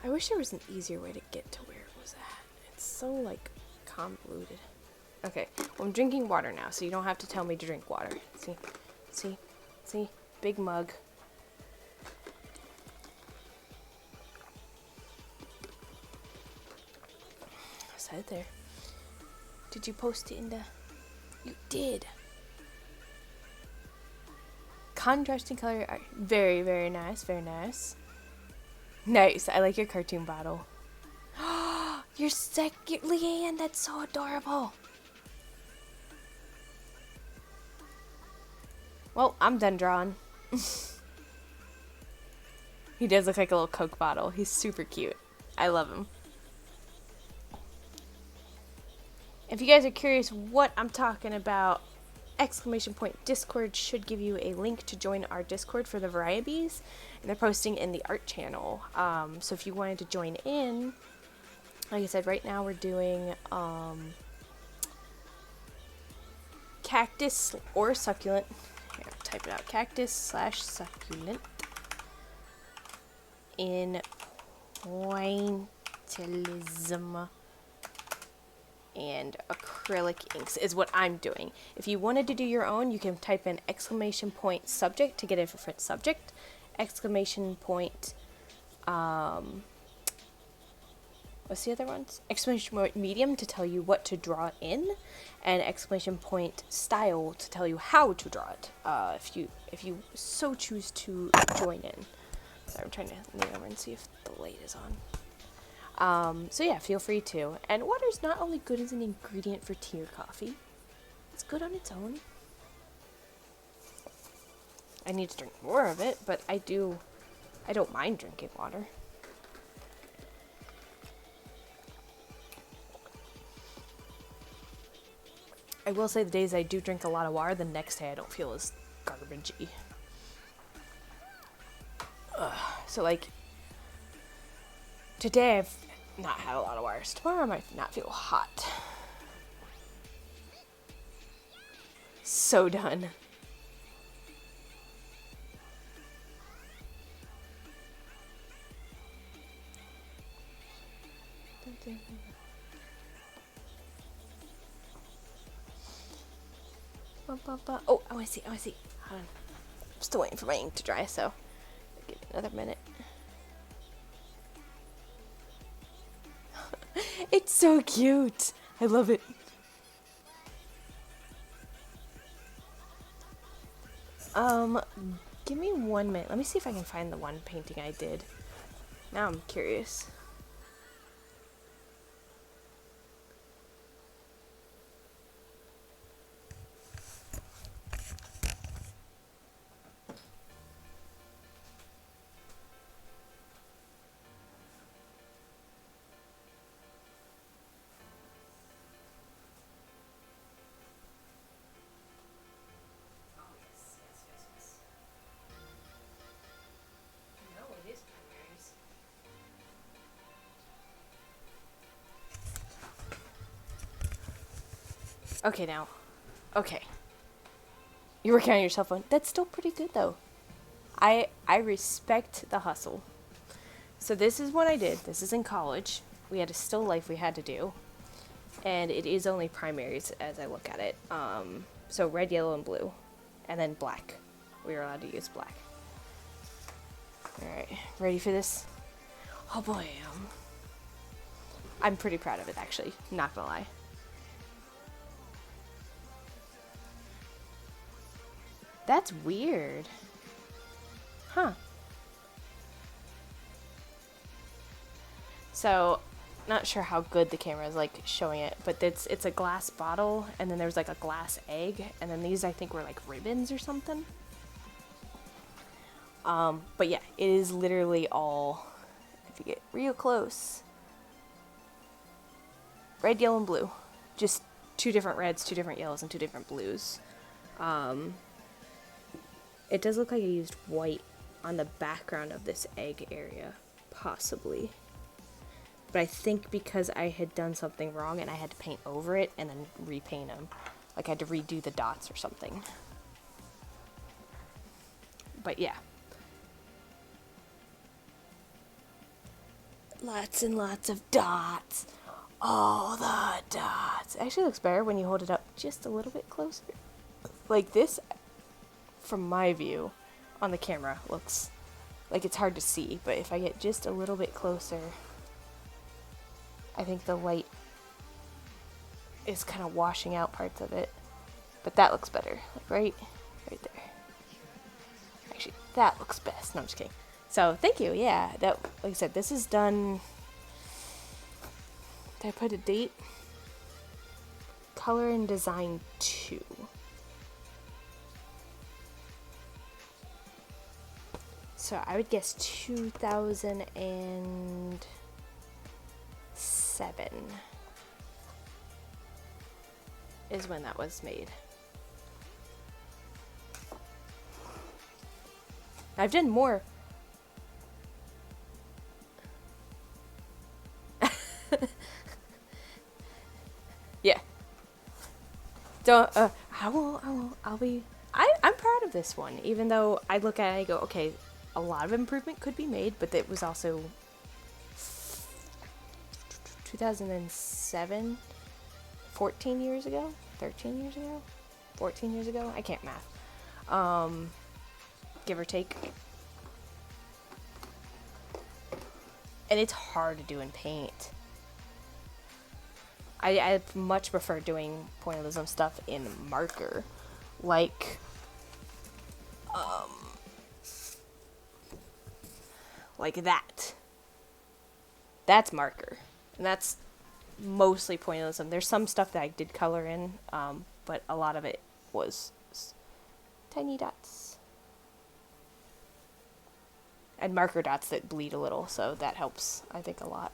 I wish there was an easier way to get to where it was at. It's so, like, convoluted. Okay, well, I'm drinking water now, so you don't have to tell me to drink water. See? Big mug. Set it there. Did you post it in the... You did! Contrasting color art. Very, very nice, very nice. Nice. I like your cartoon bottle. You're second, Leanne. That's so adorable. Well, I'm done drawing. He does look like a little Coke bottle. He's super cute. I love him. If you guys are curious what I'm talking about, !Discord should give you a link to join our Discord for the VarieBees, and they're posting in the art channel. So if you wanted to join in, like I said, right now we're doing cactus or succulent. Here, I'll type it out. Cactus/succulent in pointillism and acrylic inks is what I'm doing. If you wanted to do your own, you can type in !subject to get a different subject, what's the other ones? !medium to tell you what to draw in, and !style to tell you how to draw it, if you so choose to join in. So I'm trying to lean over and see if the light is on. So yeah, feel free to. And water's not only good as an ingredient for tea or coffee, it's good on its own. I need to drink more of it, but I don't mind drinking water. I will say the days I do drink a lot of water, the next day I don't feel as garbagey. So like, today I've not had a lot of water. So tomorrow I might not feel hot. So done. Oh, I want to see. Hold on. I'm still waiting for my ink to dry, so give it another minute. It's so cute. I love it. Give me 1 minute. Let me see if I can find the one painting I did. Now I'm curious. Okay, now. Okay. You're working on your cell phone. That's still pretty good, though. I respect the hustle. So this is what I did. This is in college. We had a still life we had to do. And it is only primaries as I look at it. So red, yellow, and blue. And then black. We were allowed to use black. Alright, ready for this? Oh boy, I'm pretty proud of it, actually. Not gonna lie. That's weird. Huh. So, not sure how good the camera is like showing it, but it's a glass bottle, and then there's like a glass egg, and then these I think were like ribbons or something. But yeah, it is literally all, if you get real close, red, yellow, and blue. Just 2 different reds, 2 different yellows, and 2 different blues. It does look like I used white on the background of this egg area, possibly. But I think because I had done something wrong and I had to paint over it and then repaint them. Like I had to redo the dots or something. But yeah. Lots and lots of dots. All the dots. It actually looks better when you hold it up just a little bit closer. Like this, from my view on the camera, looks like it's hard to see. But if I get just a little bit closer, I think the light is kind of washing out parts of it. But that looks better. Like right there. Actually, that looks best. No, I'm just kidding. So, thank you. Yeah, that, like I said, this is done. Did I put a date? Color and Design 2. So, I would guess 2007 is when that was made. I've done more. Yeah. Don't, I'm proud of this one, even though I look at it and I go, okay, a lot of improvement could be made, but it was also 2007, 14 years ago, 13 years ago, 14 years ago, I can't math, give or take. And it's hard to do in paint. I much prefer doing pointillism stuff in marker, like that. That's marker, and that's mostly pointillism. There's some stuff that I did color in, but a lot of it was tiny dots. And marker dots that bleed a little, so that helps, I think, a lot.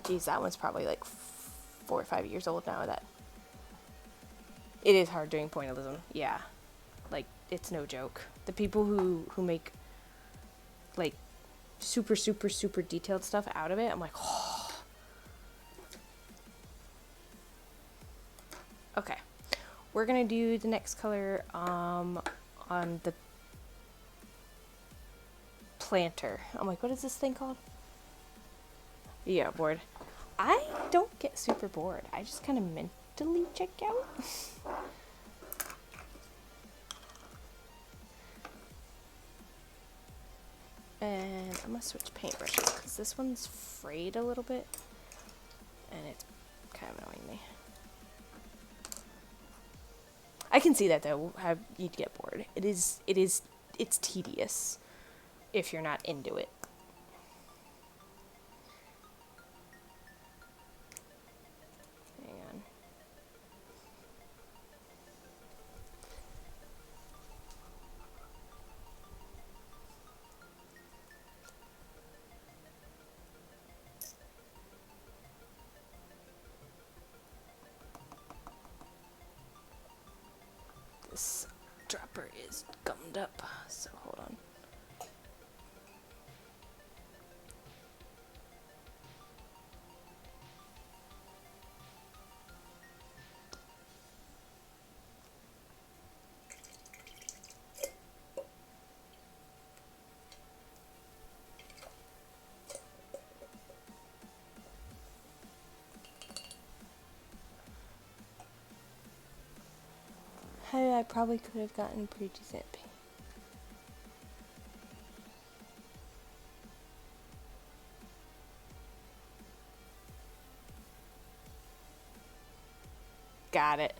Geez, that one's probably like 4 or 5 years old now. That it is hard doing pointillism. Yeah, like it's no joke. The people who make like super detailed stuff out of it, I'm like, oh. Okay, we're gonna do the next color on the planter. I'm like, what is this thing called? Yeah, bored. I don't get super bored. I just kind of mentally check out. And I'm gonna switch paintbrushes because this one's frayed a little bit and it's kind of annoying me. I can see that though, how you'd get bored. It's tedious if you're not into it. This dropper is gummed up, so hold on. I probably could have gotten pretty decent pay. Got it.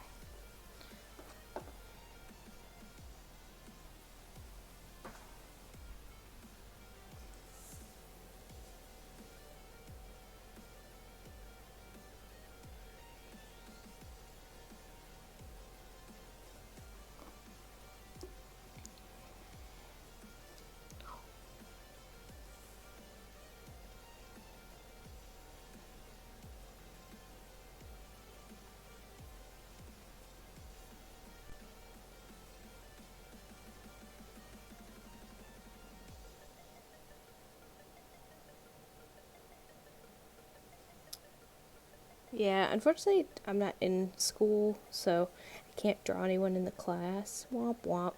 Yeah, unfortunately, I'm not in school, so I can't draw anyone in the class. Womp womp.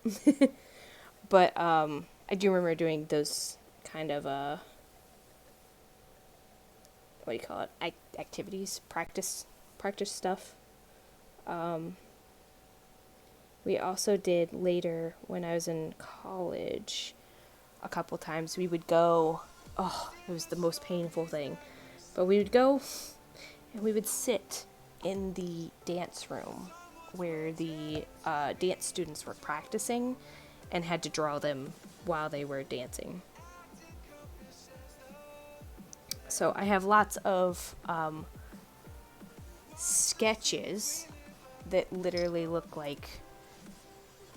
But I do remember doing those kind of what do you call it? Activities, practice stuff. We also did later when I was in college. A couple times we would go. Oh, it was the most painful thing. But we would go and we would sit in the dance room where the dance students were practicing and had to draw them while they were dancing. So I have lots of sketches that literally look like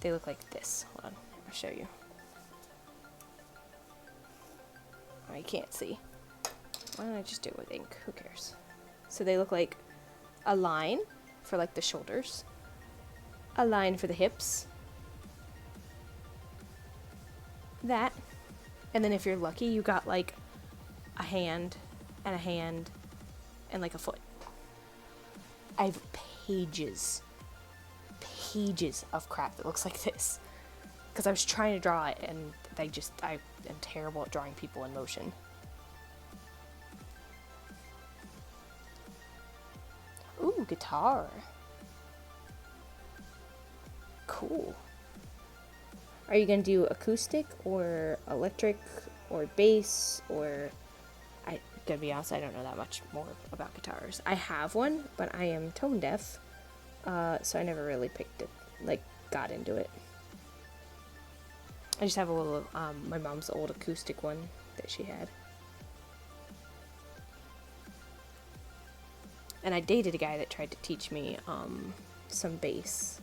this. Hold on, I'll show you. Oh, you can't see. Why don't I just do it with ink? Who cares? So they look like a line for like the shoulders, a line for the hips, that, and then if you're lucky, you got like a hand and a hand and like a foot. I have pages of crap that looks like this because I was trying to draw it and I am terrible at drawing people in motion. Ooh, guitar. Cool. Are you gonna do acoustic or electric or bass or... I gotta be honest, I don't know that much more about guitars. I have one, but I am tone deaf, so I never really picked it, like, got into it. I just have a little, my mom's old acoustic one that she had. And I dated a guy that tried to teach me, some bass.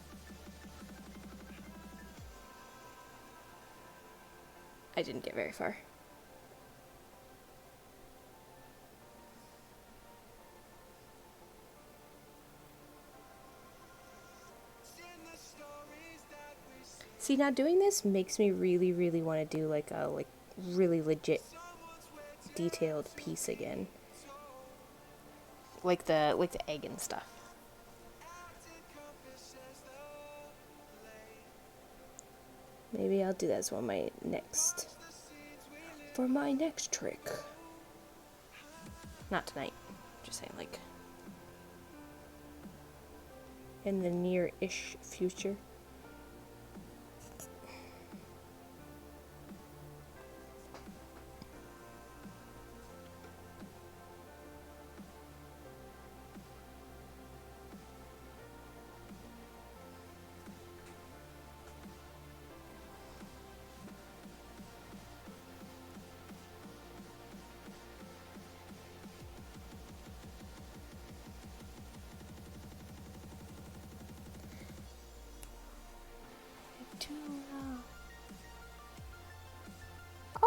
I didn't get very far. See, now doing this makes me really, really want to do like a really legit detailed piece again. Like the egg and stuff. Maybe I'll do that as well for my next trick. Not tonight. Just saying, like, in the near-ish future.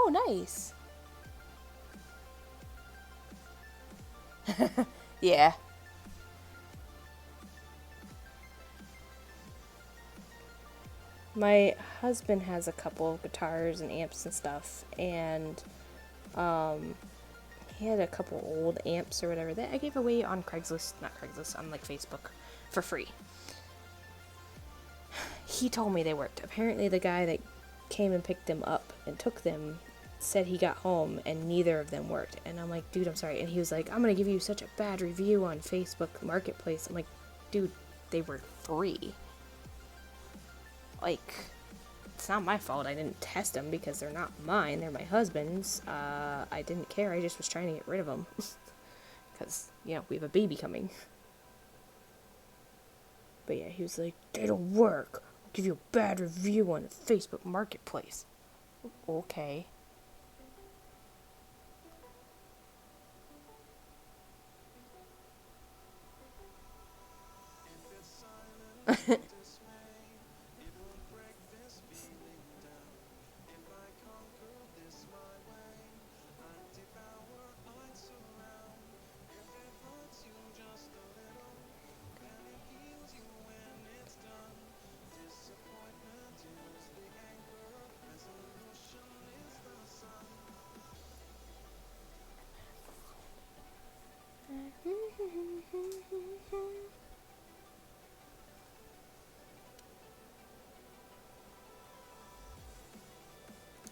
Oh, nice. Yeah. My husband has a couple of guitars and amps and stuff, and he had a couple old amps or whatever that I gave away on on like Facebook for free. He told me they worked. Apparently the guy that came and picked them up and took them said he got home and neither of them worked. And I'm like, dude, I'm sorry. And he was like, I'm gonna give you such a bad review on Facebook Marketplace. I'm like, dude, they were free. like, it's not my fault I didn't test them because they're not mine. They're my husband's. I didn't care. I just was trying to get rid of them. Because, you know, we have a baby coming. But yeah, he was like, they don't work. I'll give you a bad review on the Facebook Marketplace. Okay.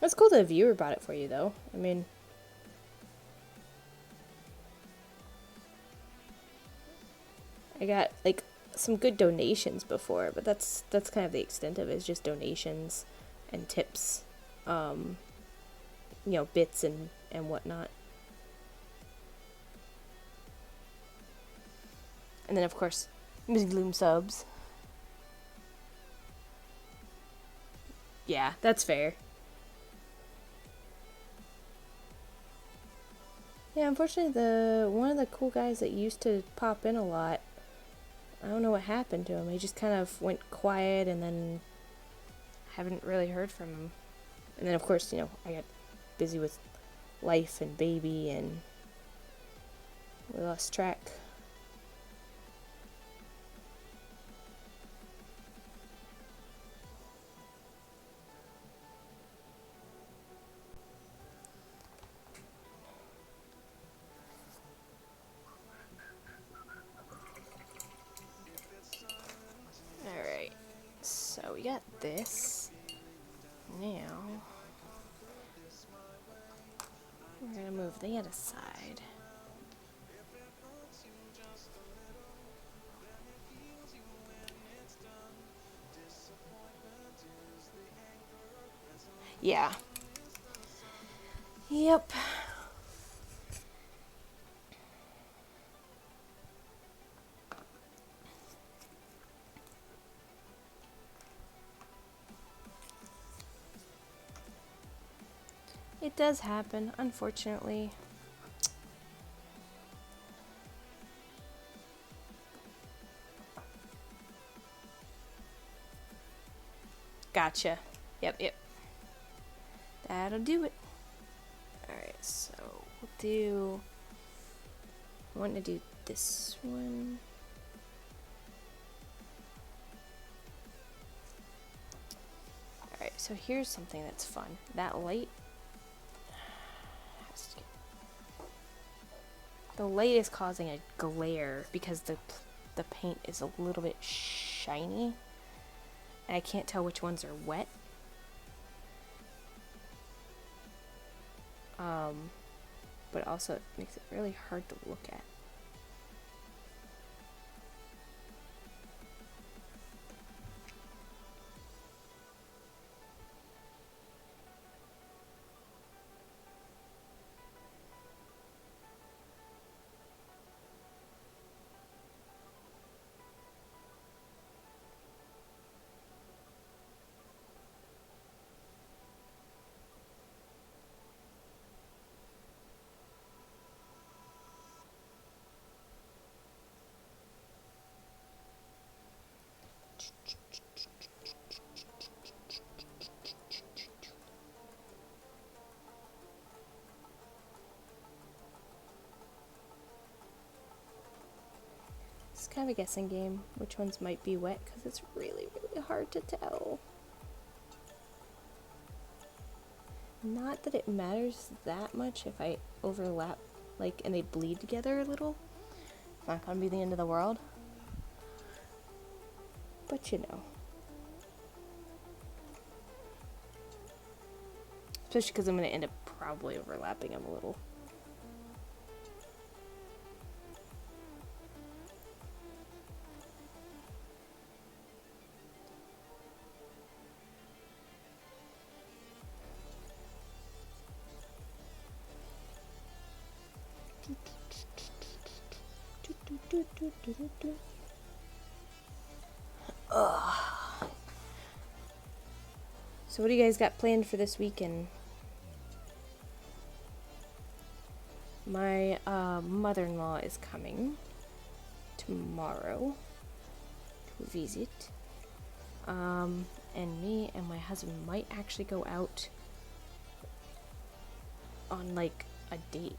That's cool that a viewer bought it for you, though. I mean, I got, like, some good donations before, but that's kind of the extent of it, is just donations and tips. You know, bits and whatnot. And then, of course, Ms. Gloom subs. Yeah, that's fair. Yeah, unfortunately, one of the cool guys that used to pop in a lot, I don't know what happened to him. He just kind of went quiet, and then haven't really heard from him. And then, of course, you know, I got busy with life and baby, and we lost track. Alright, so we got this. Now, we're gonna move that aside. Yeah. Yep. It does happen, unfortunately. Gotcha. Yep. That'll do it. Alright, so we'll do... I want to do this one. Alright, so here's something that's fun. That light... The light is causing a glare because the paint is a little bit shiny. And I can't tell which ones are wet. But also it makes it really hard to look at. It's kind of a guessing game which ones might be wet because it's really hard to tell. Not that it matters that much if I overlap, like, and they bleed together a little. It's not gonna be the end of the world. But you know. Especially because I'm gonna end up probably overlapping them a little. So what do you guys got planned for this weekend? My mother-in-law is coming tomorrow to visit. And me and my husband might actually go out on like a date.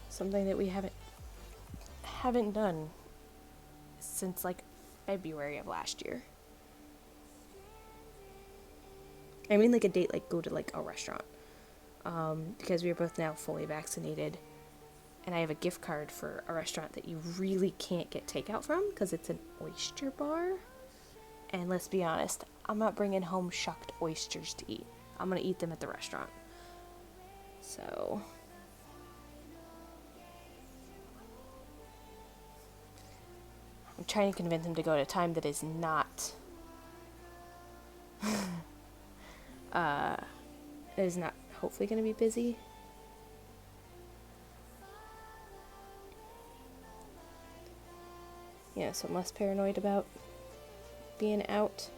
Something that we haven't done since like February of last year. I mean like a date, like go to like a restaurant. Because we are both now fully vaccinated, and I have a gift card for a restaurant that you really can't get takeout from because it's an oyster bar. And let's be honest, I'm not bringing home shucked oysters to eat. I'm gonna eat them at the restaurant. So I'm trying to convince him to go at a time that is not hopefully going to be busy. Yeah, so I'm less paranoid about being out.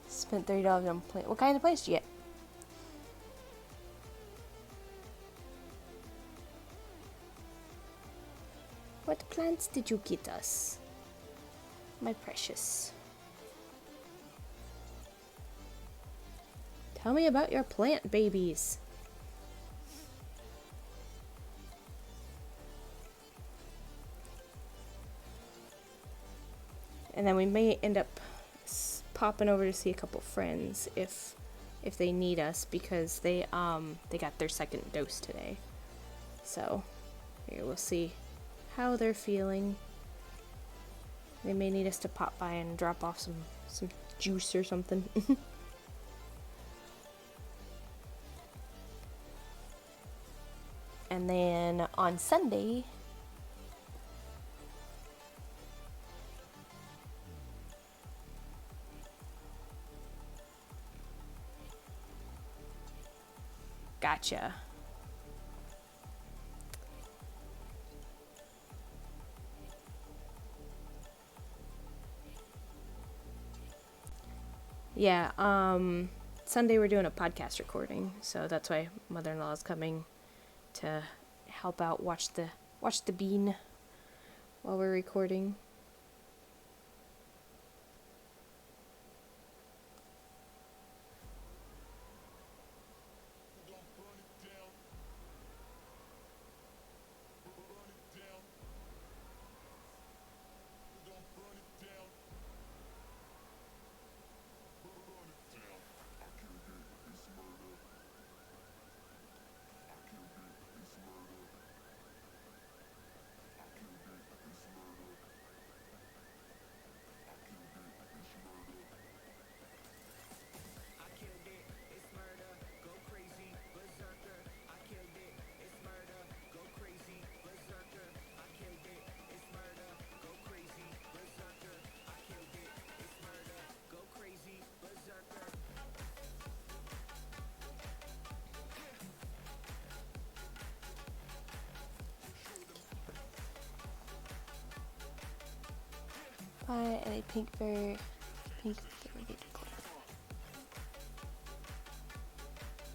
Spent $30 on plane. What kind of place did you get? What plants did you get us, my precious? Tell me about your plant babies. And then we may end up popping over to see a couple friends if they need us, because they got their second dose today. So here, we'll see how they're feeling. They may need us to pop by and drop off some juice or something. And then on Sunday, gotcha. Yeah, Sunday we're doing a podcast recording, so that's why mother-in-law is coming to help out watch the bean while we're recording. Buy a pink fairy decor.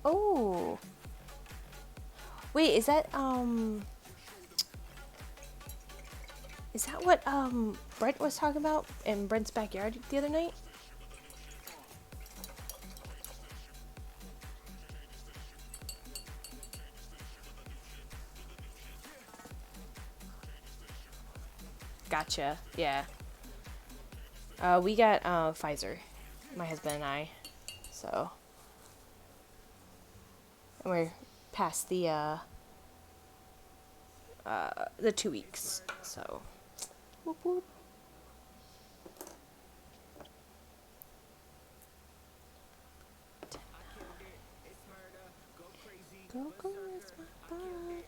Oh, wait, is that what Brent was talking about in Brent's backyard the other night? Gotcha. Yeah. We got Pfizer, my husband and I, so, and we're past the 2 weeks, so, whoop whoop. Go, go, it's my bud.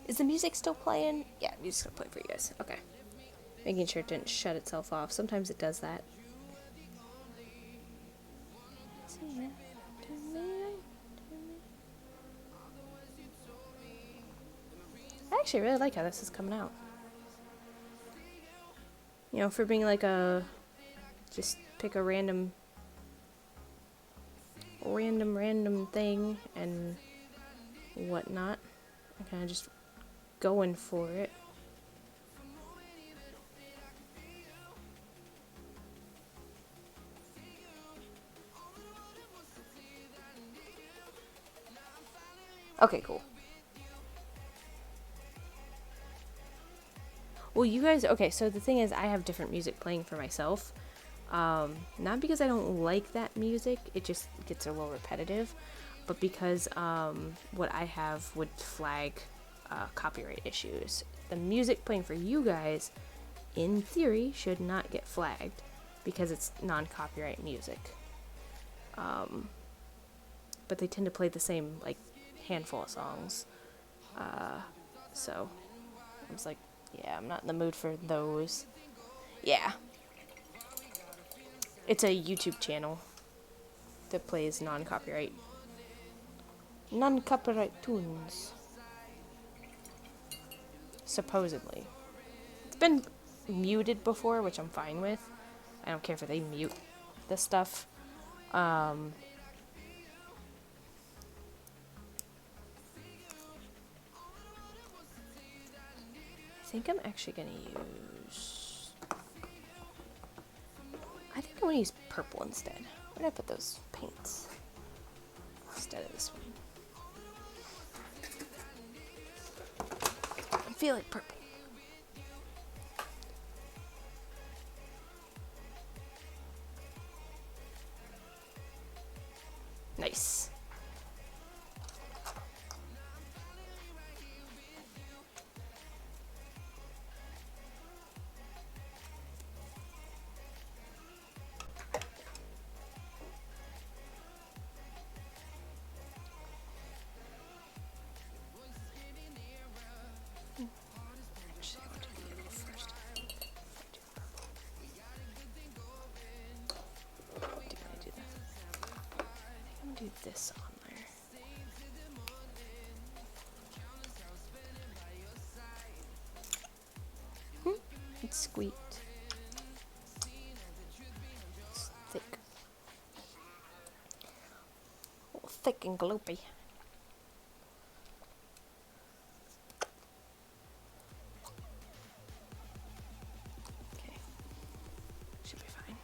Is the music still playing? Yeah, music's still playing for you guys. Okay. Making sure it didn't shut itself off. Sometimes it does that. I actually really like how this is coming out. You know, for being like a... Just pick a random thing and whatnot. I'm kind of just going for it. Okay, cool. Well, you guys, okay, so the thing is, I have different music playing for myself. Not because I don't like that music, it just gets a little repetitive, but because what I have would flag copyright issues. The music playing for you guys, in theory, should not get flagged because it's non-copyright music. But they tend to play the same, like, handful of songs. So, I was like, yeah, I'm not in the mood for those. Yeah. It's a YouTube channel that plays non-copyright tunes. Supposedly. It's been muted before, which I'm fine with. I don't care if they mute this stuff. I think I'm actually going to use... I think I'm going to use purple instead. Where did I put those paints? Instead of this one. I feel like purple. Nice. Do this on there. It's squeaked. It's thick. Oh, thick and gloopy. Okay. Should be fine.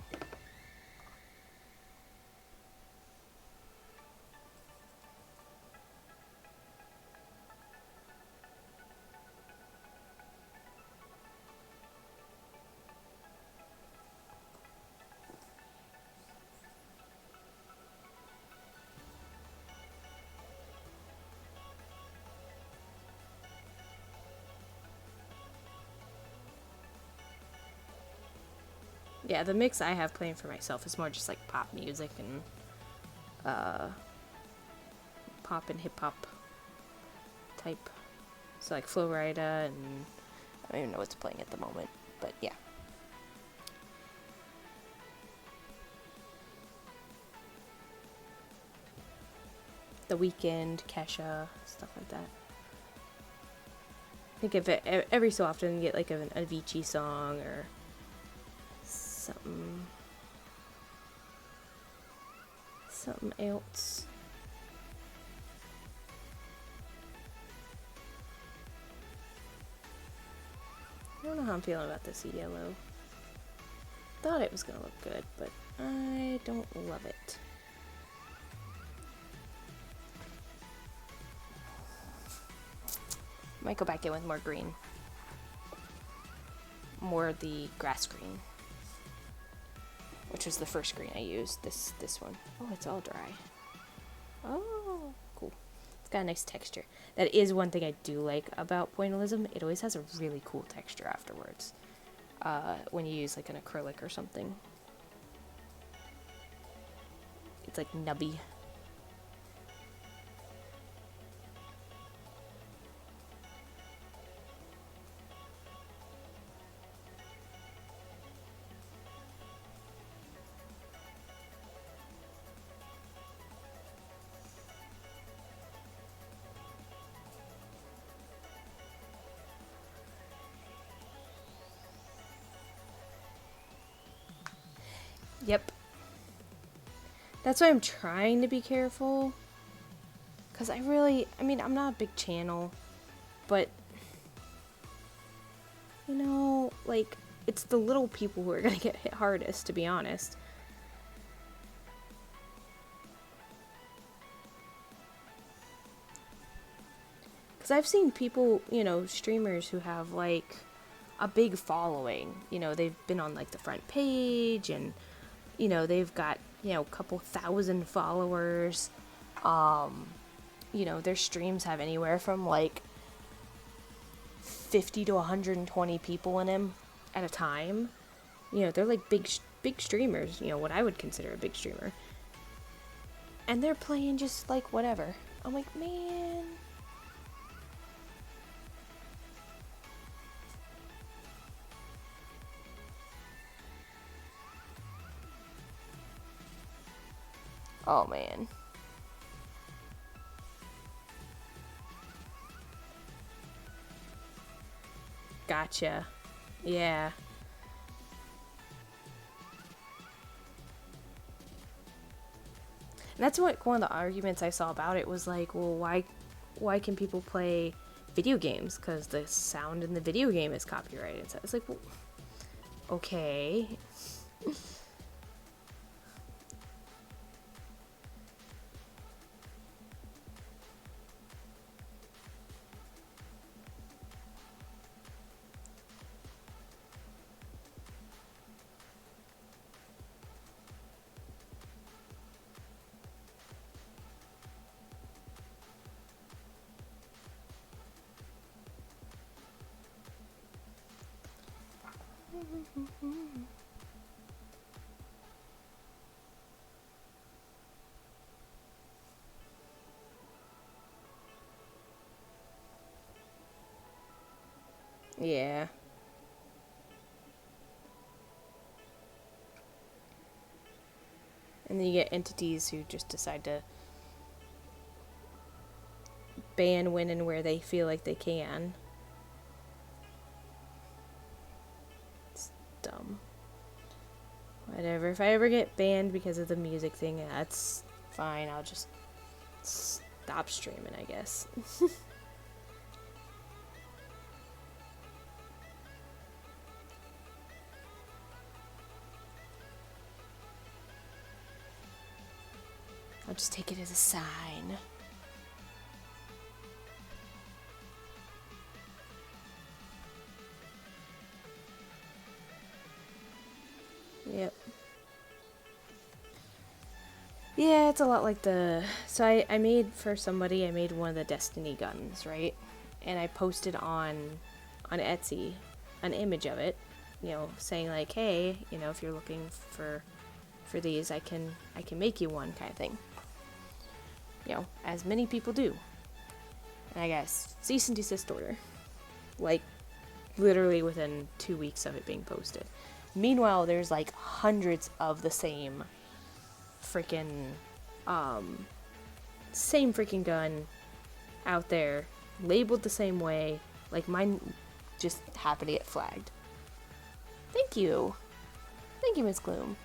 Yeah, the mix I have playing for myself is more just like pop music and pop and hip hop type. So like Flo Rida, and I don't even know what's playing at the moment, but yeah. The Weeknd, Kesha, stuff like that. I think if it, every so often get like an Avicii song or something else. I don't know how I'm feeling about this yellow. Thought it was gonna look good, but I don't love it. Might go back in with more green. More of the grass green. Which was the first green I used, this one. Oh, it's all dry. Oh, cool. It's got a nice texture. That is one thing I do like about pointillism. It always has a really cool texture afterwards. When you use like an acrylic or something. It's like nubby. Yep. That's why I'm trying to be careful. Because I mean, I'm not a big channel. But, you know, like, it's the little people who are going to get hit hardest, to be honest. Because I've seen people, you know, streamers who have, like, a big following. You know, they've been on, like, the front page and... You know, they've got, you know, a couple thousand followers. You know, their streams have anywhere from, like, 50 to 120 people in them at a time. You know, they're, like, big streamers. You know, what I would consider a big streamer. And they're playing just, like, whatever. I'm like, man... Oh, man. Gotcha. Yeah. And that's what one of the arguments I saw about it was like, well, why can people play video games? Because the sound in the video game is copyrighted. So it's like, well, okay. Yeah. And then you get entities who just decide to ban when and where they feel like they can. It's dumb. Whatever. If I ever get banned because of the music thing, that's fine. I'll just stop streaming, I guess. I'll just take it as a sign. Yep. Yeah, it's a lot like the... So I made, for somebody, I made one of the Destiny guns, right? And I posted on Etsy an image of it, you know, saying like, hey, you know, if you're looking for these, I can make you one, kind of thing. You know, as many people do. And I guess cease and desist order. Like, literally within 2 weeks of it being posted. Meanwhile, there's like hundreds of the same freaking gun out there, labeled the same way. Like, mine just happened to get flagged. Thank you. Thank you, Miss Gloom.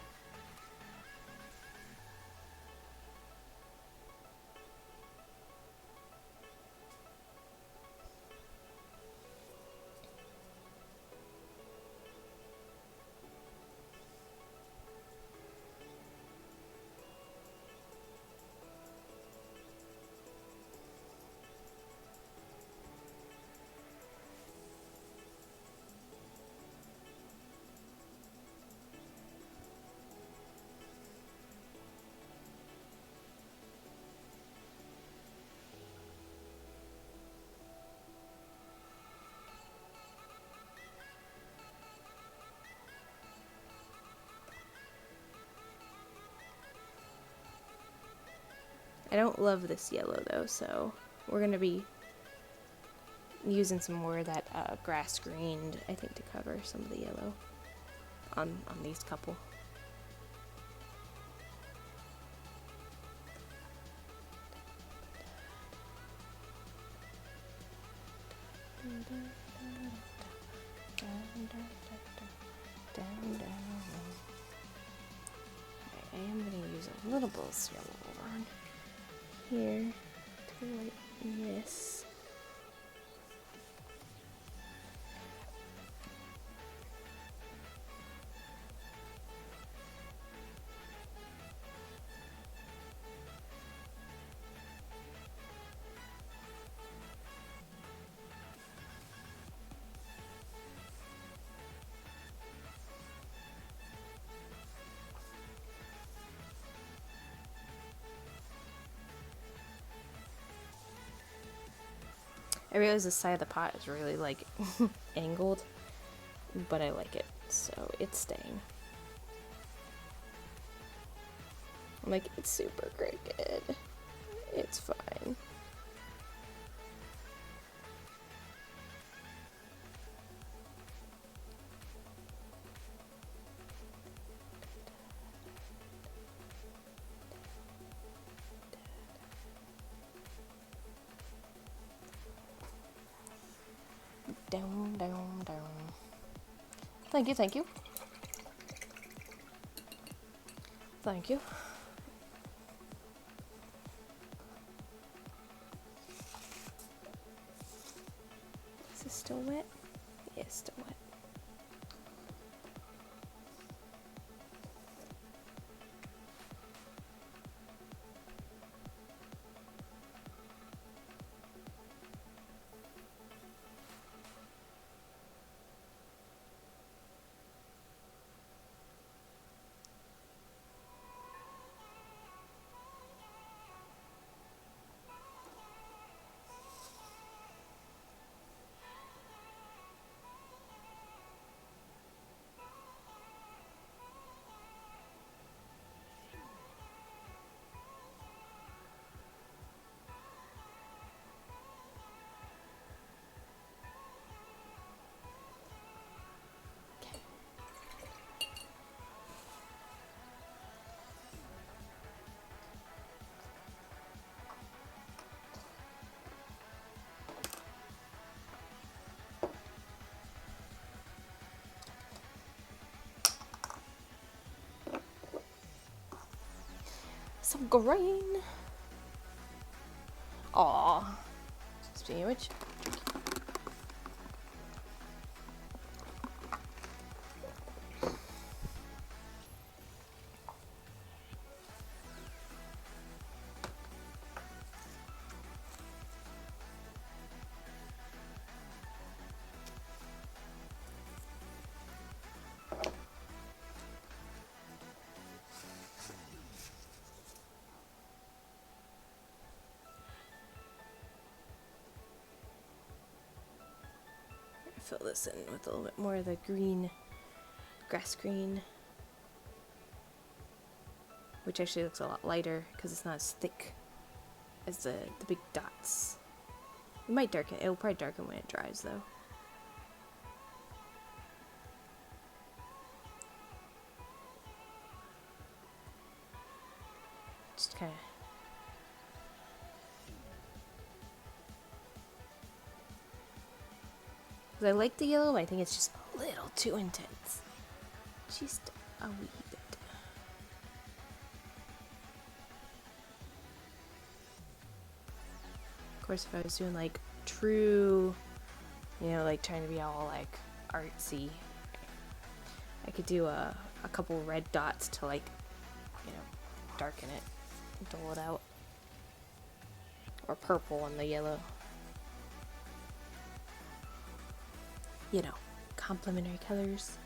I don't love this yellow though, so we're gonna be using some more of that grass green, I think, to cover some of the yellow on these couple. I am going to use a little bit of yellow over on here to lighten this. I realize the side of the pot is really like angled, but I like it, so it's staying. I'm like, it's super crooked. It's fine. Down, down, down. Thank you, thank you. Thank you. Is this still wet? Yeah, it's still wet. Some green. Aw. Speaking of which. Fill this in with a little bit more of the green, grass green, which actually looks a lot lighter because it's not as thick as the big dots. It might darken, it'll probably darken when it dries though. Just kind of. Because I like the yellow, but I think it's just a little too intense. Just a wee bit. Of course, if I was doing like true, you know, like trying to be all like artsy, I could do a couple red dots to like, you know, darken it, dull it out. Or purple on the yellow. You know, complementary colors.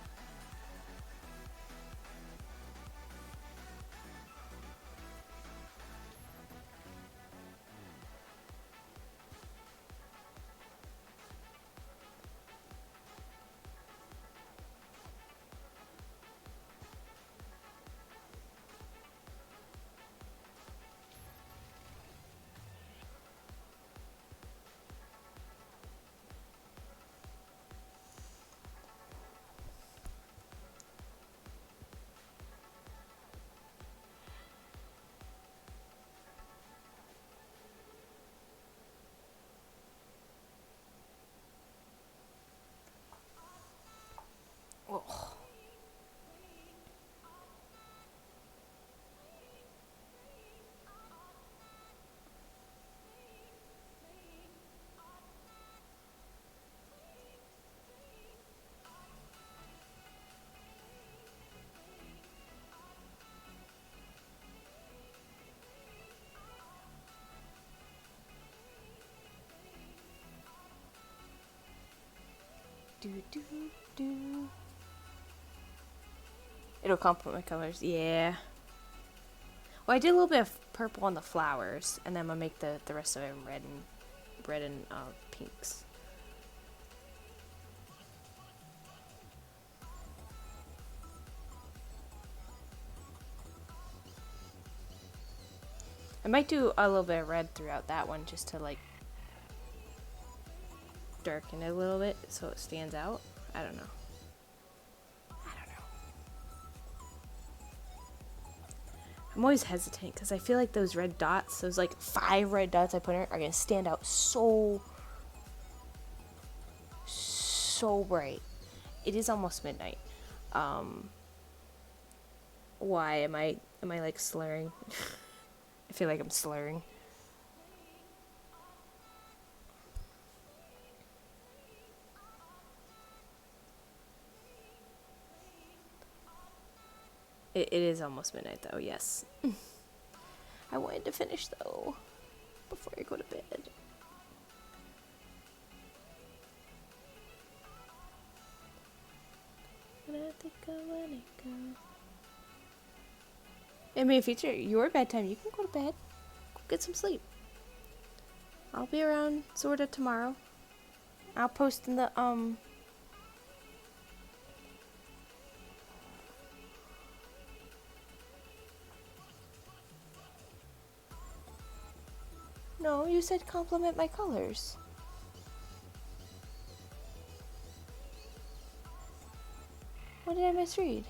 Do, do, do. It'll complement my colors. Yeah. Well, I did a little bit of purple on the flowers, and then I'm gonna make the rest of it red and pinks. I might do a little bit of red throughout that one just to like darken it a little bit so it stands out. I don't know. I'm always hesitant because I feel like those red dots, those like 5 red dots I put in are going to stand out so bright. It is almost midnight. Why am I like slurring? I feel like I'm slurring. It is almost midnight though, yes. I wanted to finish though before I go to bed. And I think I wanna go. I mean, if it's your bedtime, you can go to bed. Go get some sleep. I'll be around sorta tomorrow. I'll post in the No, you said compliment my colors. What did I misread?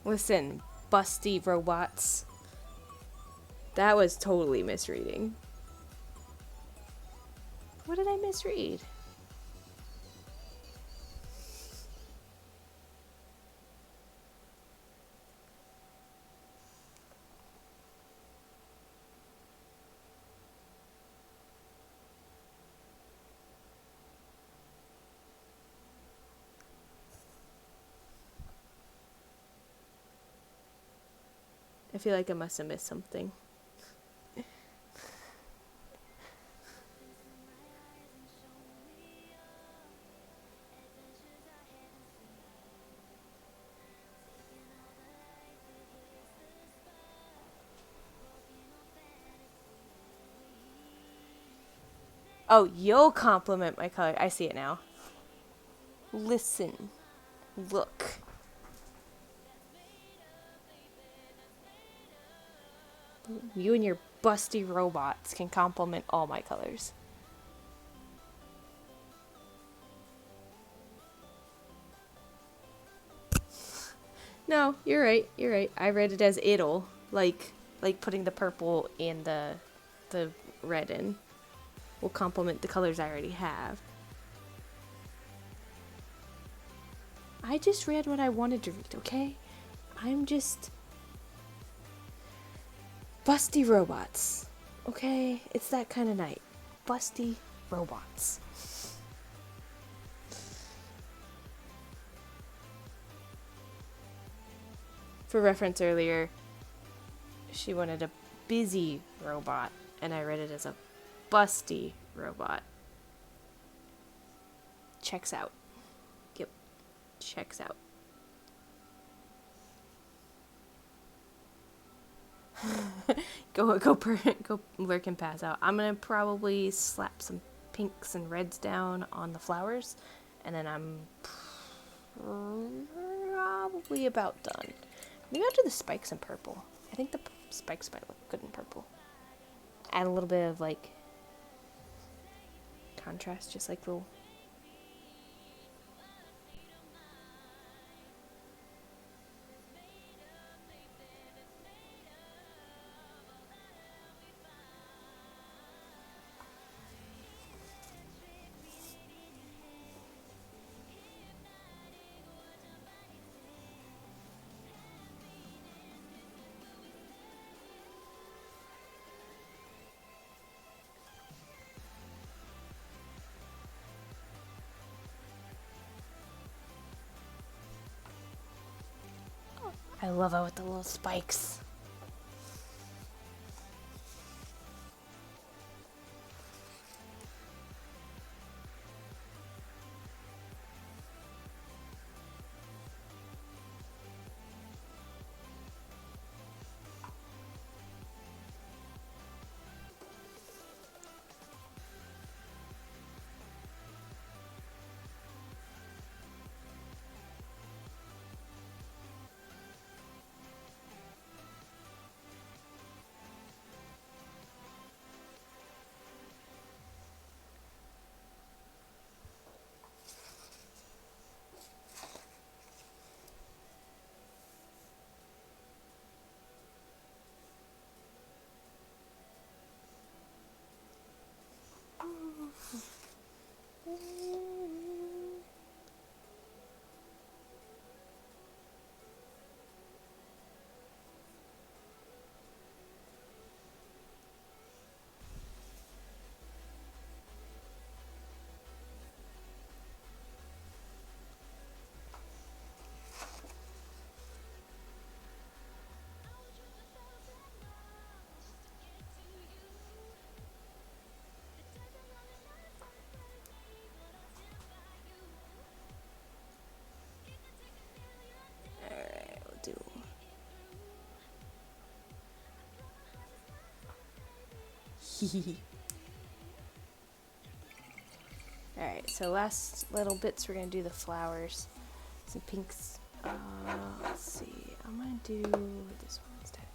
Listen, busty robots. That was totally misreading. What did I misread? I feel like I must have missed something. Oh, you'll compliment my color. I see it now. Listen. Look. You and your busty robots can compliment all my colors. No, you're right. You're right. I read it as it'll, like putting the purple and the red in will complement the colors I already have. I just read what I wanted to read, okay? I'm just busty robots, okay? It's that kind of night. Busty robots. For reference earlier, she wanted a busy robot, and I read it as a busty robot. Checks out. Yep. Checks out. Go lurk and pass out. I'm gonna probably slap some pinks and reds down on the flowers, and then I'm probably about done. Maybe I'll do the spikes in purple. I think the spikes might look good in purple. Add a little bit of like contrast, just like little. I love it with the little spikes. Alright, so last little bits, we're gonna do the flowers. Some pinks. Let's see. I'm gonna do this one instead.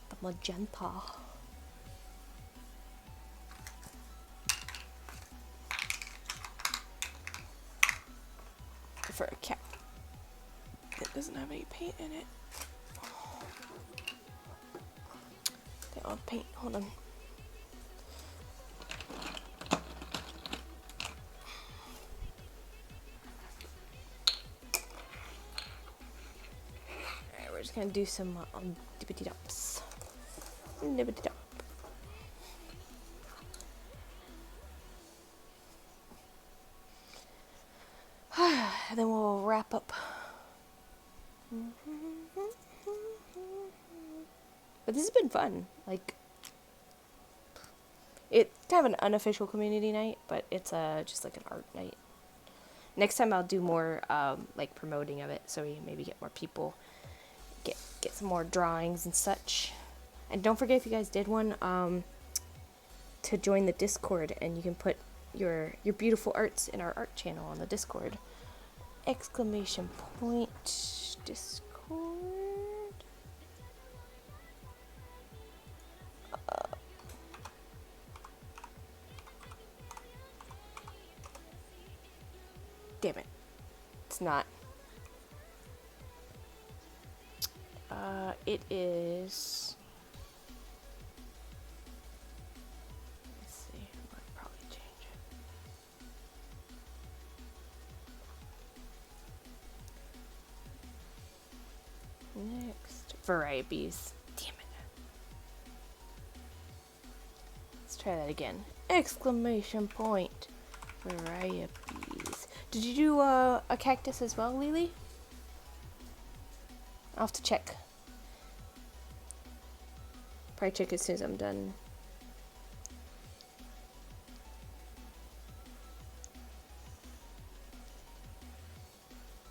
The magenta. For a cat that doesn't have any paint in it. They all have paint. Hold on. Alright, we're just gonna do some dippity dops. Dippity dop. And then we'll wrap up. But this has been fun. Like, it's kind of an unofficial community night, but it's just like an art night. Next time I'll do more like promoting of it, so we maybe get more people, get some more drawings and such. And don't forget, if you guys did one, to join the Discord, and you can put your beautiful arts in our art channel on the Discord. Exclamation point Discord. Damn it. It's not. It is. Let's see. I might probably change it. Next. VarieBees. Damn it. Let's try that again. Exclamation point. VarieBees. Did you do a cactus as well, Lily? I'll have to check. Probably check as soon as I'm done.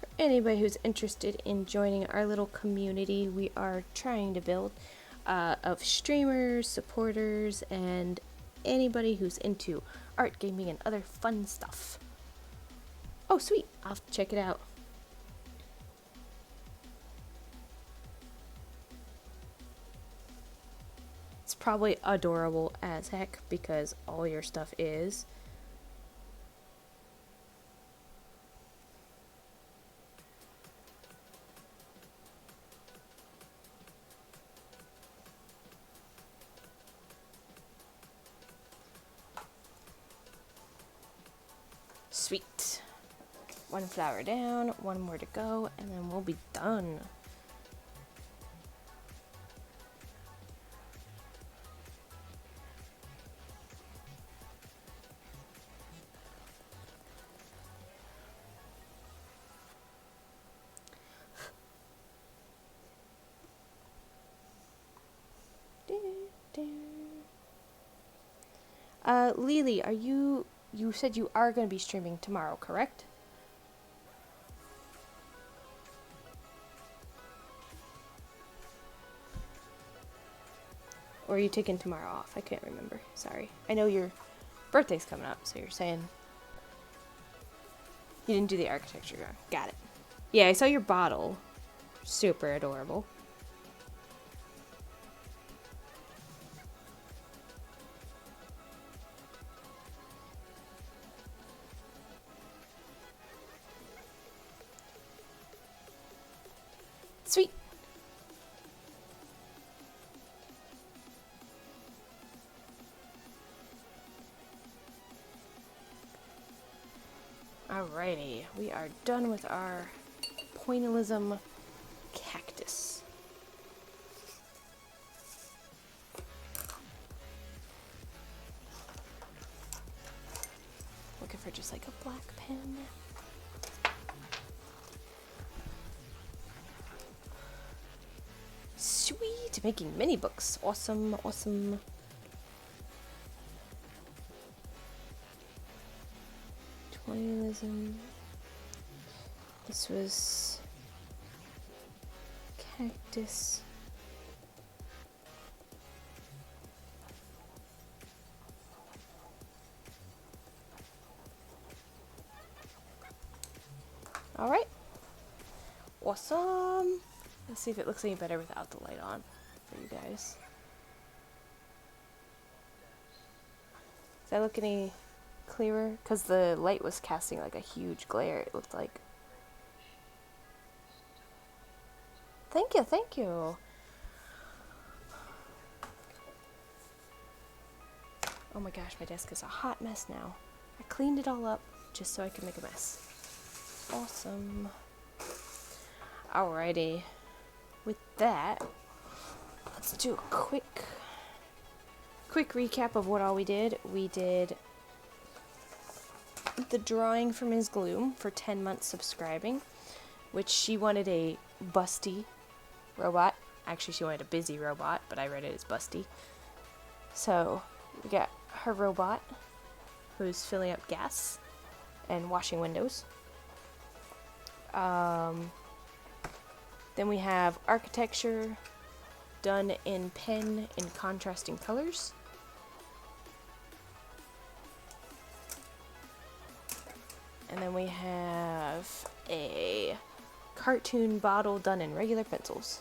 For anybody who's interested in joining our little community we are trying to build of streamers, supporters, and anybody who's into art, gaming, and other fun stuff. Oh, sweet. I'll have to check it out. It's probably adorable as heck because all your stuff is. Sweet. One flower down, one more to go, and then we'll be done. Lily, you said you are going to be streaming tomorrow, correct? Or are you taking tomorrow off? I can't remember. Sorry. I know your birthday's coming up, so you're saying you didn't do the architecture drawing. Got it. Yeah, I saw your bottle. Super adorable. Sweet. Alrighty, we are done with our pointillism cactus. Looking for just like a black pen. Sweet, making mini books. Awesome, awesome. Pointillism. This was cactus. Alright. Awesome. Let's see if it looks any better without the light on for you guys. Does that look any clearer? Because the light was casting like a huge glare, it looked like. Thank you, thank you. Oh my gosh, my desk is a hot mess now. I cleaned it all up just so I could make a mess. Awesome. Alrighty. With that, let's do a quick recap of what all we did. We did the drawing for Ms. Gloom for 10 months subscribing, which she wanted a busty robot. Actually, she wanted a busy robot, but I read it as busty. So, we got her robot, who's filling up gas and washing windows. Then we have architecture done in pen in contrasting colors. And then we have a cartoon bottle done in regular pencils.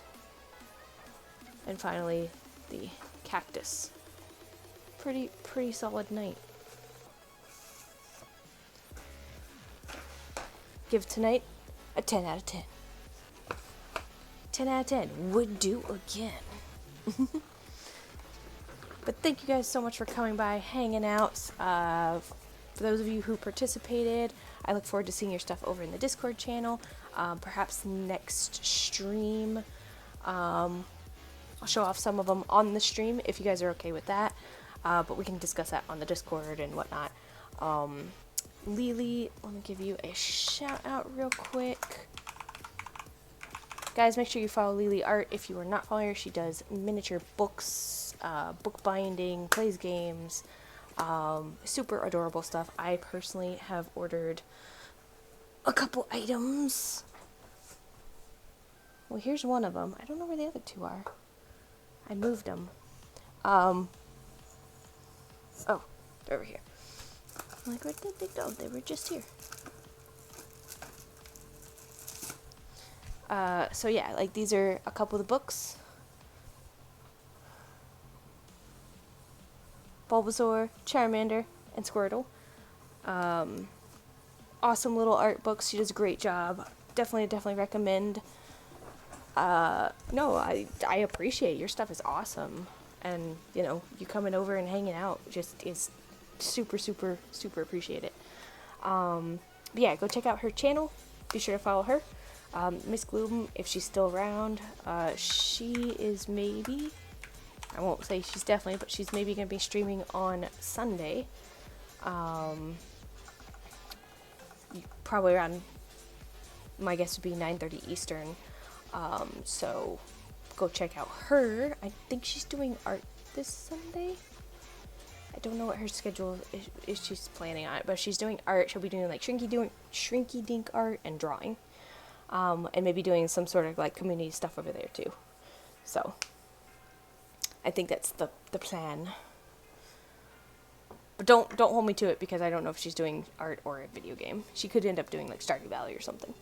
And finally, the cactus. Pretty solid night. Give tonight a 10 out of 10. 10 out of 10. Would do again. But thank you guys so much for coming by, hanging out. For those of you who participated, I look forward to seeing your stuff over in the Discord channel. Perhaps next stream, I'll show off some of them on the stream if you guys are okay with that. But we can discuss that on the Discord and whatnot. Lily, let me give you a shout out real quick. Guys, make sure you follow Lily Art if you are not following her. She does miniature books, book binding, plays games, super adorable stuff. I personally have ordered a couple items. Well, here's one of them. I don't know where the other two are. I moved them. Oh, they're over here. I'm like, where did they go? They were just here. So yeah, like these are a couple of the books. Bulbasaur, Charmander, and Squirtle. Awesome little art books. She does a great job. Definitely recommend. No, I appreciate your stuff is awesome. And, you know, you coming over and hanging out just is super appreciate it. But yeah, go check out her channel. Be sure to follow her. Miss Gloom, if she's still around, she is maybe, I won't say she's definitely, but she's maybe going to be streaming on Sunday. Probably around, my guess would be 9:30 Eastern. So go check out her. I think she's doing art this Sunday. I don't know what her schedule is she's planning on it, but she's doing art. She'll be doing like shrinky dink art and drawing. And maybe doing some sort of like community stuff over there too. So I think that's the plan. But don't hold me to it because I don't know if she's doing art or a video game. She could end up doing like Stardew Valley or something.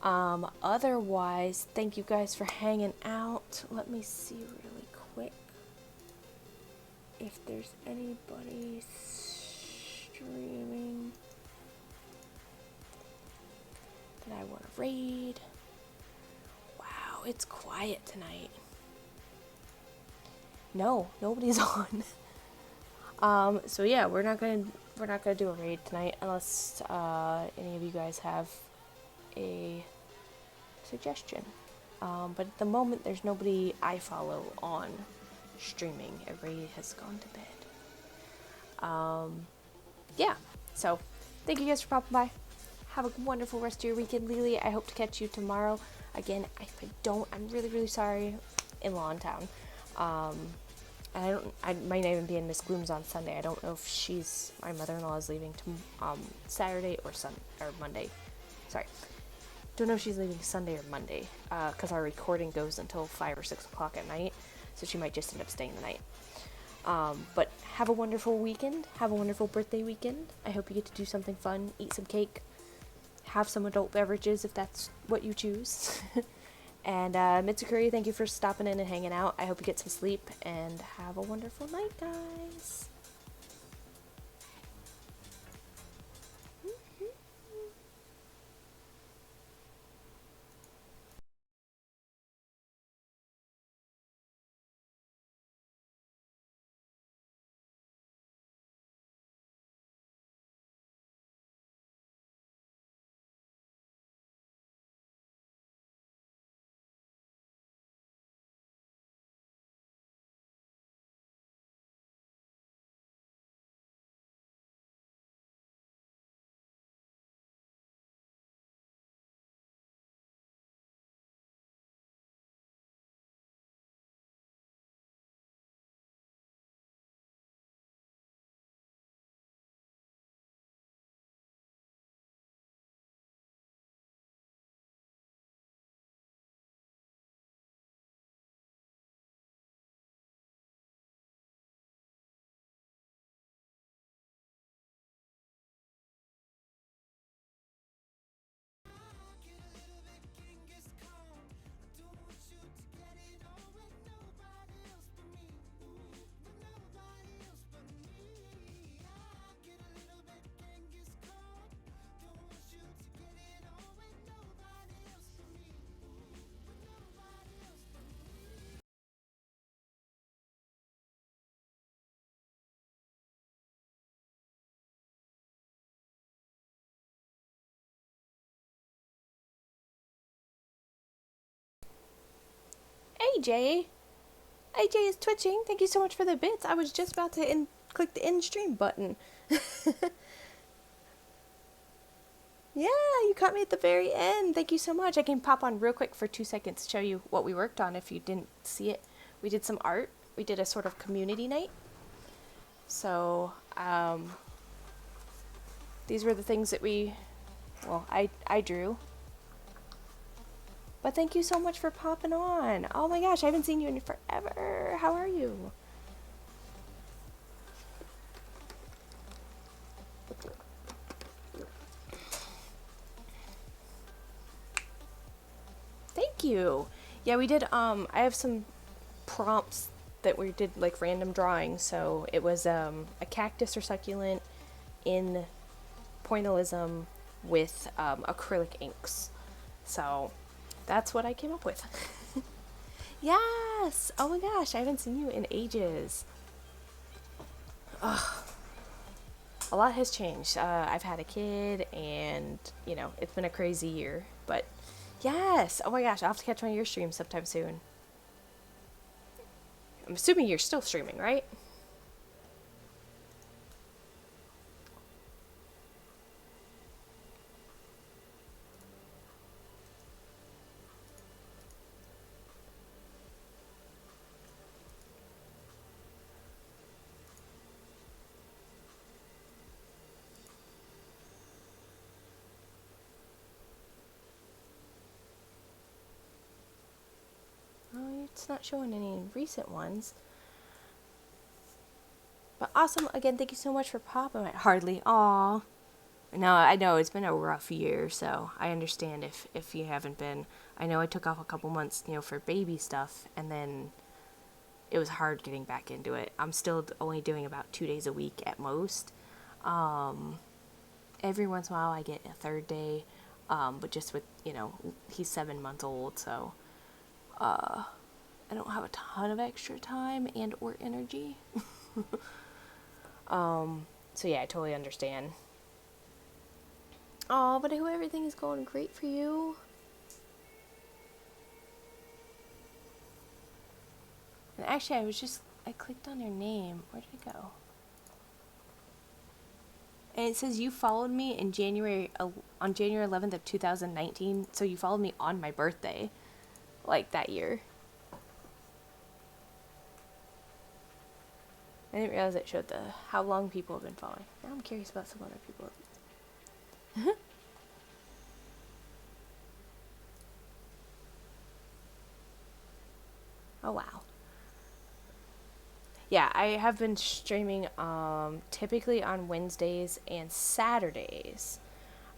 Otherwise, thank you guys for hanging out. Let me see really quick if there's anybody streaming that I want to raid. Wow, it's quiet tonight. No, nobody's on. So yeah, we're not gonna do a raid tonight unless any of you guys have a suggestion. But at the moment, there's nobody I follow on streaming. Everybody has gone to bed. Yeah. So thank you guys for popping by. Have a wonderful rest of your weekend, Lily. I hope to catch you tomorrow. Again, if I don't, I'm really sorry. In-law in town. I might not even be in Miss Gloom's on Sunday. I don't know if my mother-in-law is leaving Saturday or Monday. Sorry. Don't know if she's leaving Sunday or Monday. Because our recording goes until 5 or 6 o'clock at night. So she might just end up staying the night. But have a wonderful weekend. Have a wonderful birthday weekend. I hope you get to do something fun. Eat some cake. have some adult beverages if that's what you choose. And Mitsukuri, thank you for stopping in and hanging out. I hope you get some sleep and have a wonderful night, guys. AJ! AJ is twitching. Thank you so much for the bits. I was just about to click the end stream button. Yeah, you caught me at the very end. Thank you so much. I can pop on real quick for 2 seconds to show you what we worked on if you didn't see it. We did some art. We did a sort of community night. So, these were the things that I drew. But thank you so much for popping on. Oh my gosh, I haven't seen you in forever. How are you? Thank you. Yeah, we did, I have some prompts that we did like random drawings. So it was a cactus or succulent in pointillism with acrylic inks. So that's what I came up with. Yes! Oh my gosh, I haven't seen you in ages. Ugh. A lot has changed. I've had a kid and, you know, it's been a crazy year. But yes! Oh my gosh, I'll have to catch one of your streams sometime soon. I'm assuming you're still streaming, right? Oh, it's not showing any recent ones. But awesome. Again, thank you so much for popping. Hardly. Aw. No, I know it's been a rough year, so I understand if you haven't been. I know I took off a couple months, you know, for baby stuff, and then it was hard getting back into it. I'm still only doing about 2 days a week at most. Every once in a while I get a third day, but just with, you know, he's 7 months old, so I don't have a ton of extra time and or energy. So yeah, I totally understand. Oh, but I hope everything is going great for you. And actually, I clicked on your name. Where did it go? And it says you followed me in on January 11th of 2019. So you followed me on my birthday, like that year. I didn't realize it showed how long people have been following. Now I'm curious about some other people. Oh wow. Yeah, I have been streaming typically on Wednesdays and Saturdays.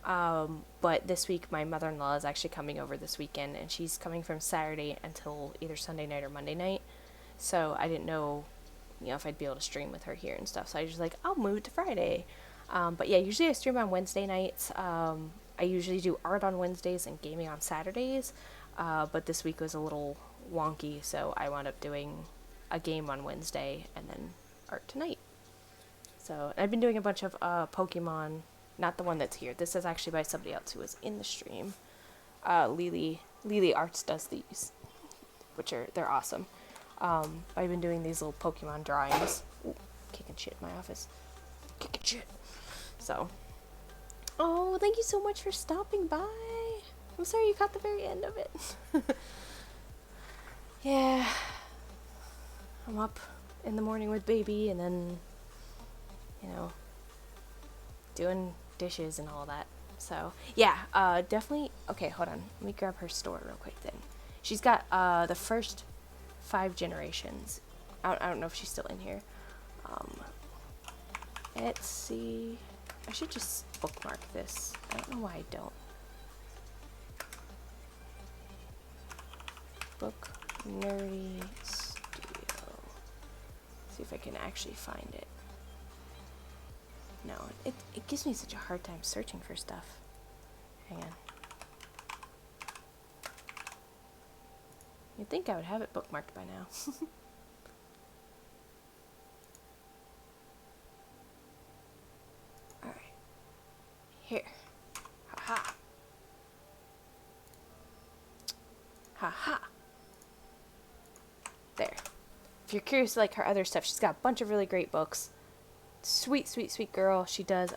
But this week, my mother-in-law is actually coming over this weekend, and she's coming from Saturday until either Sunday night or Monday night. So I didn't know, if I'd be able to stream with her here and stuff. So I was just like, I'll move it to Friday. But yeah, usually I stream on Wednesday nights. I usually do art on Wednesdays and gaming on Saturdays. But this week was a little wonky, so I wound up doing a game on Wednesday and then art tonight. So I've been doing a bunch of Pokemon. Not the one that's here. This is actually by somebody else who was in the stream. Lily Arts does these, they're awesome. I've been doing these little Pokemon drawings. Ooh, kicking shit in my office. Kicking shit. So, oh, thank you so much for stopping by. I'm sorry you caught the very end of it. Yeah, I'm up in the morning with baby, and then, doing dishes and all that. So, yeah, definitely. Okay, hold on. Let me grab her store real quick then. She's got the first 5 generations. I don't know if she's still in here. Let's see. I should just bookmark this. I don't know why I don't. Book Nerdy Studio. See if I can actually find it. No, it gives me such a hard time searching for stuff. Hang on. You'd think I would have it bookmarked by now. Alright. Here. Haha. Haha. There. If you're curious, like her other stuff, she's got a bunch of really great books. Sweet, sweet, sweet girl. She does,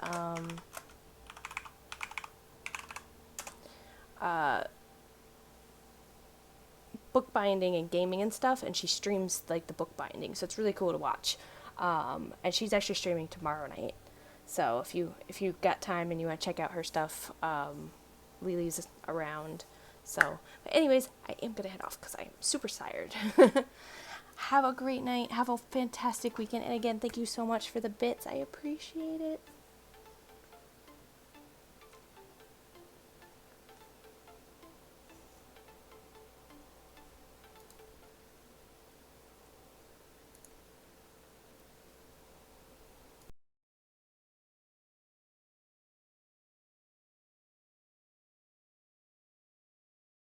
bookbinding and gaming and stuff, and she streams, like, the bookbinding, so it's really cool to watch. And she's actually streaming tomorrow night. So if you got time and you want to check out her stuff, Lily's around. So, but anyways, I am going to head off because I am super tired. Have a great night. Have a fantastic weekend. And again, thank you so much for the bits. I appreciate it.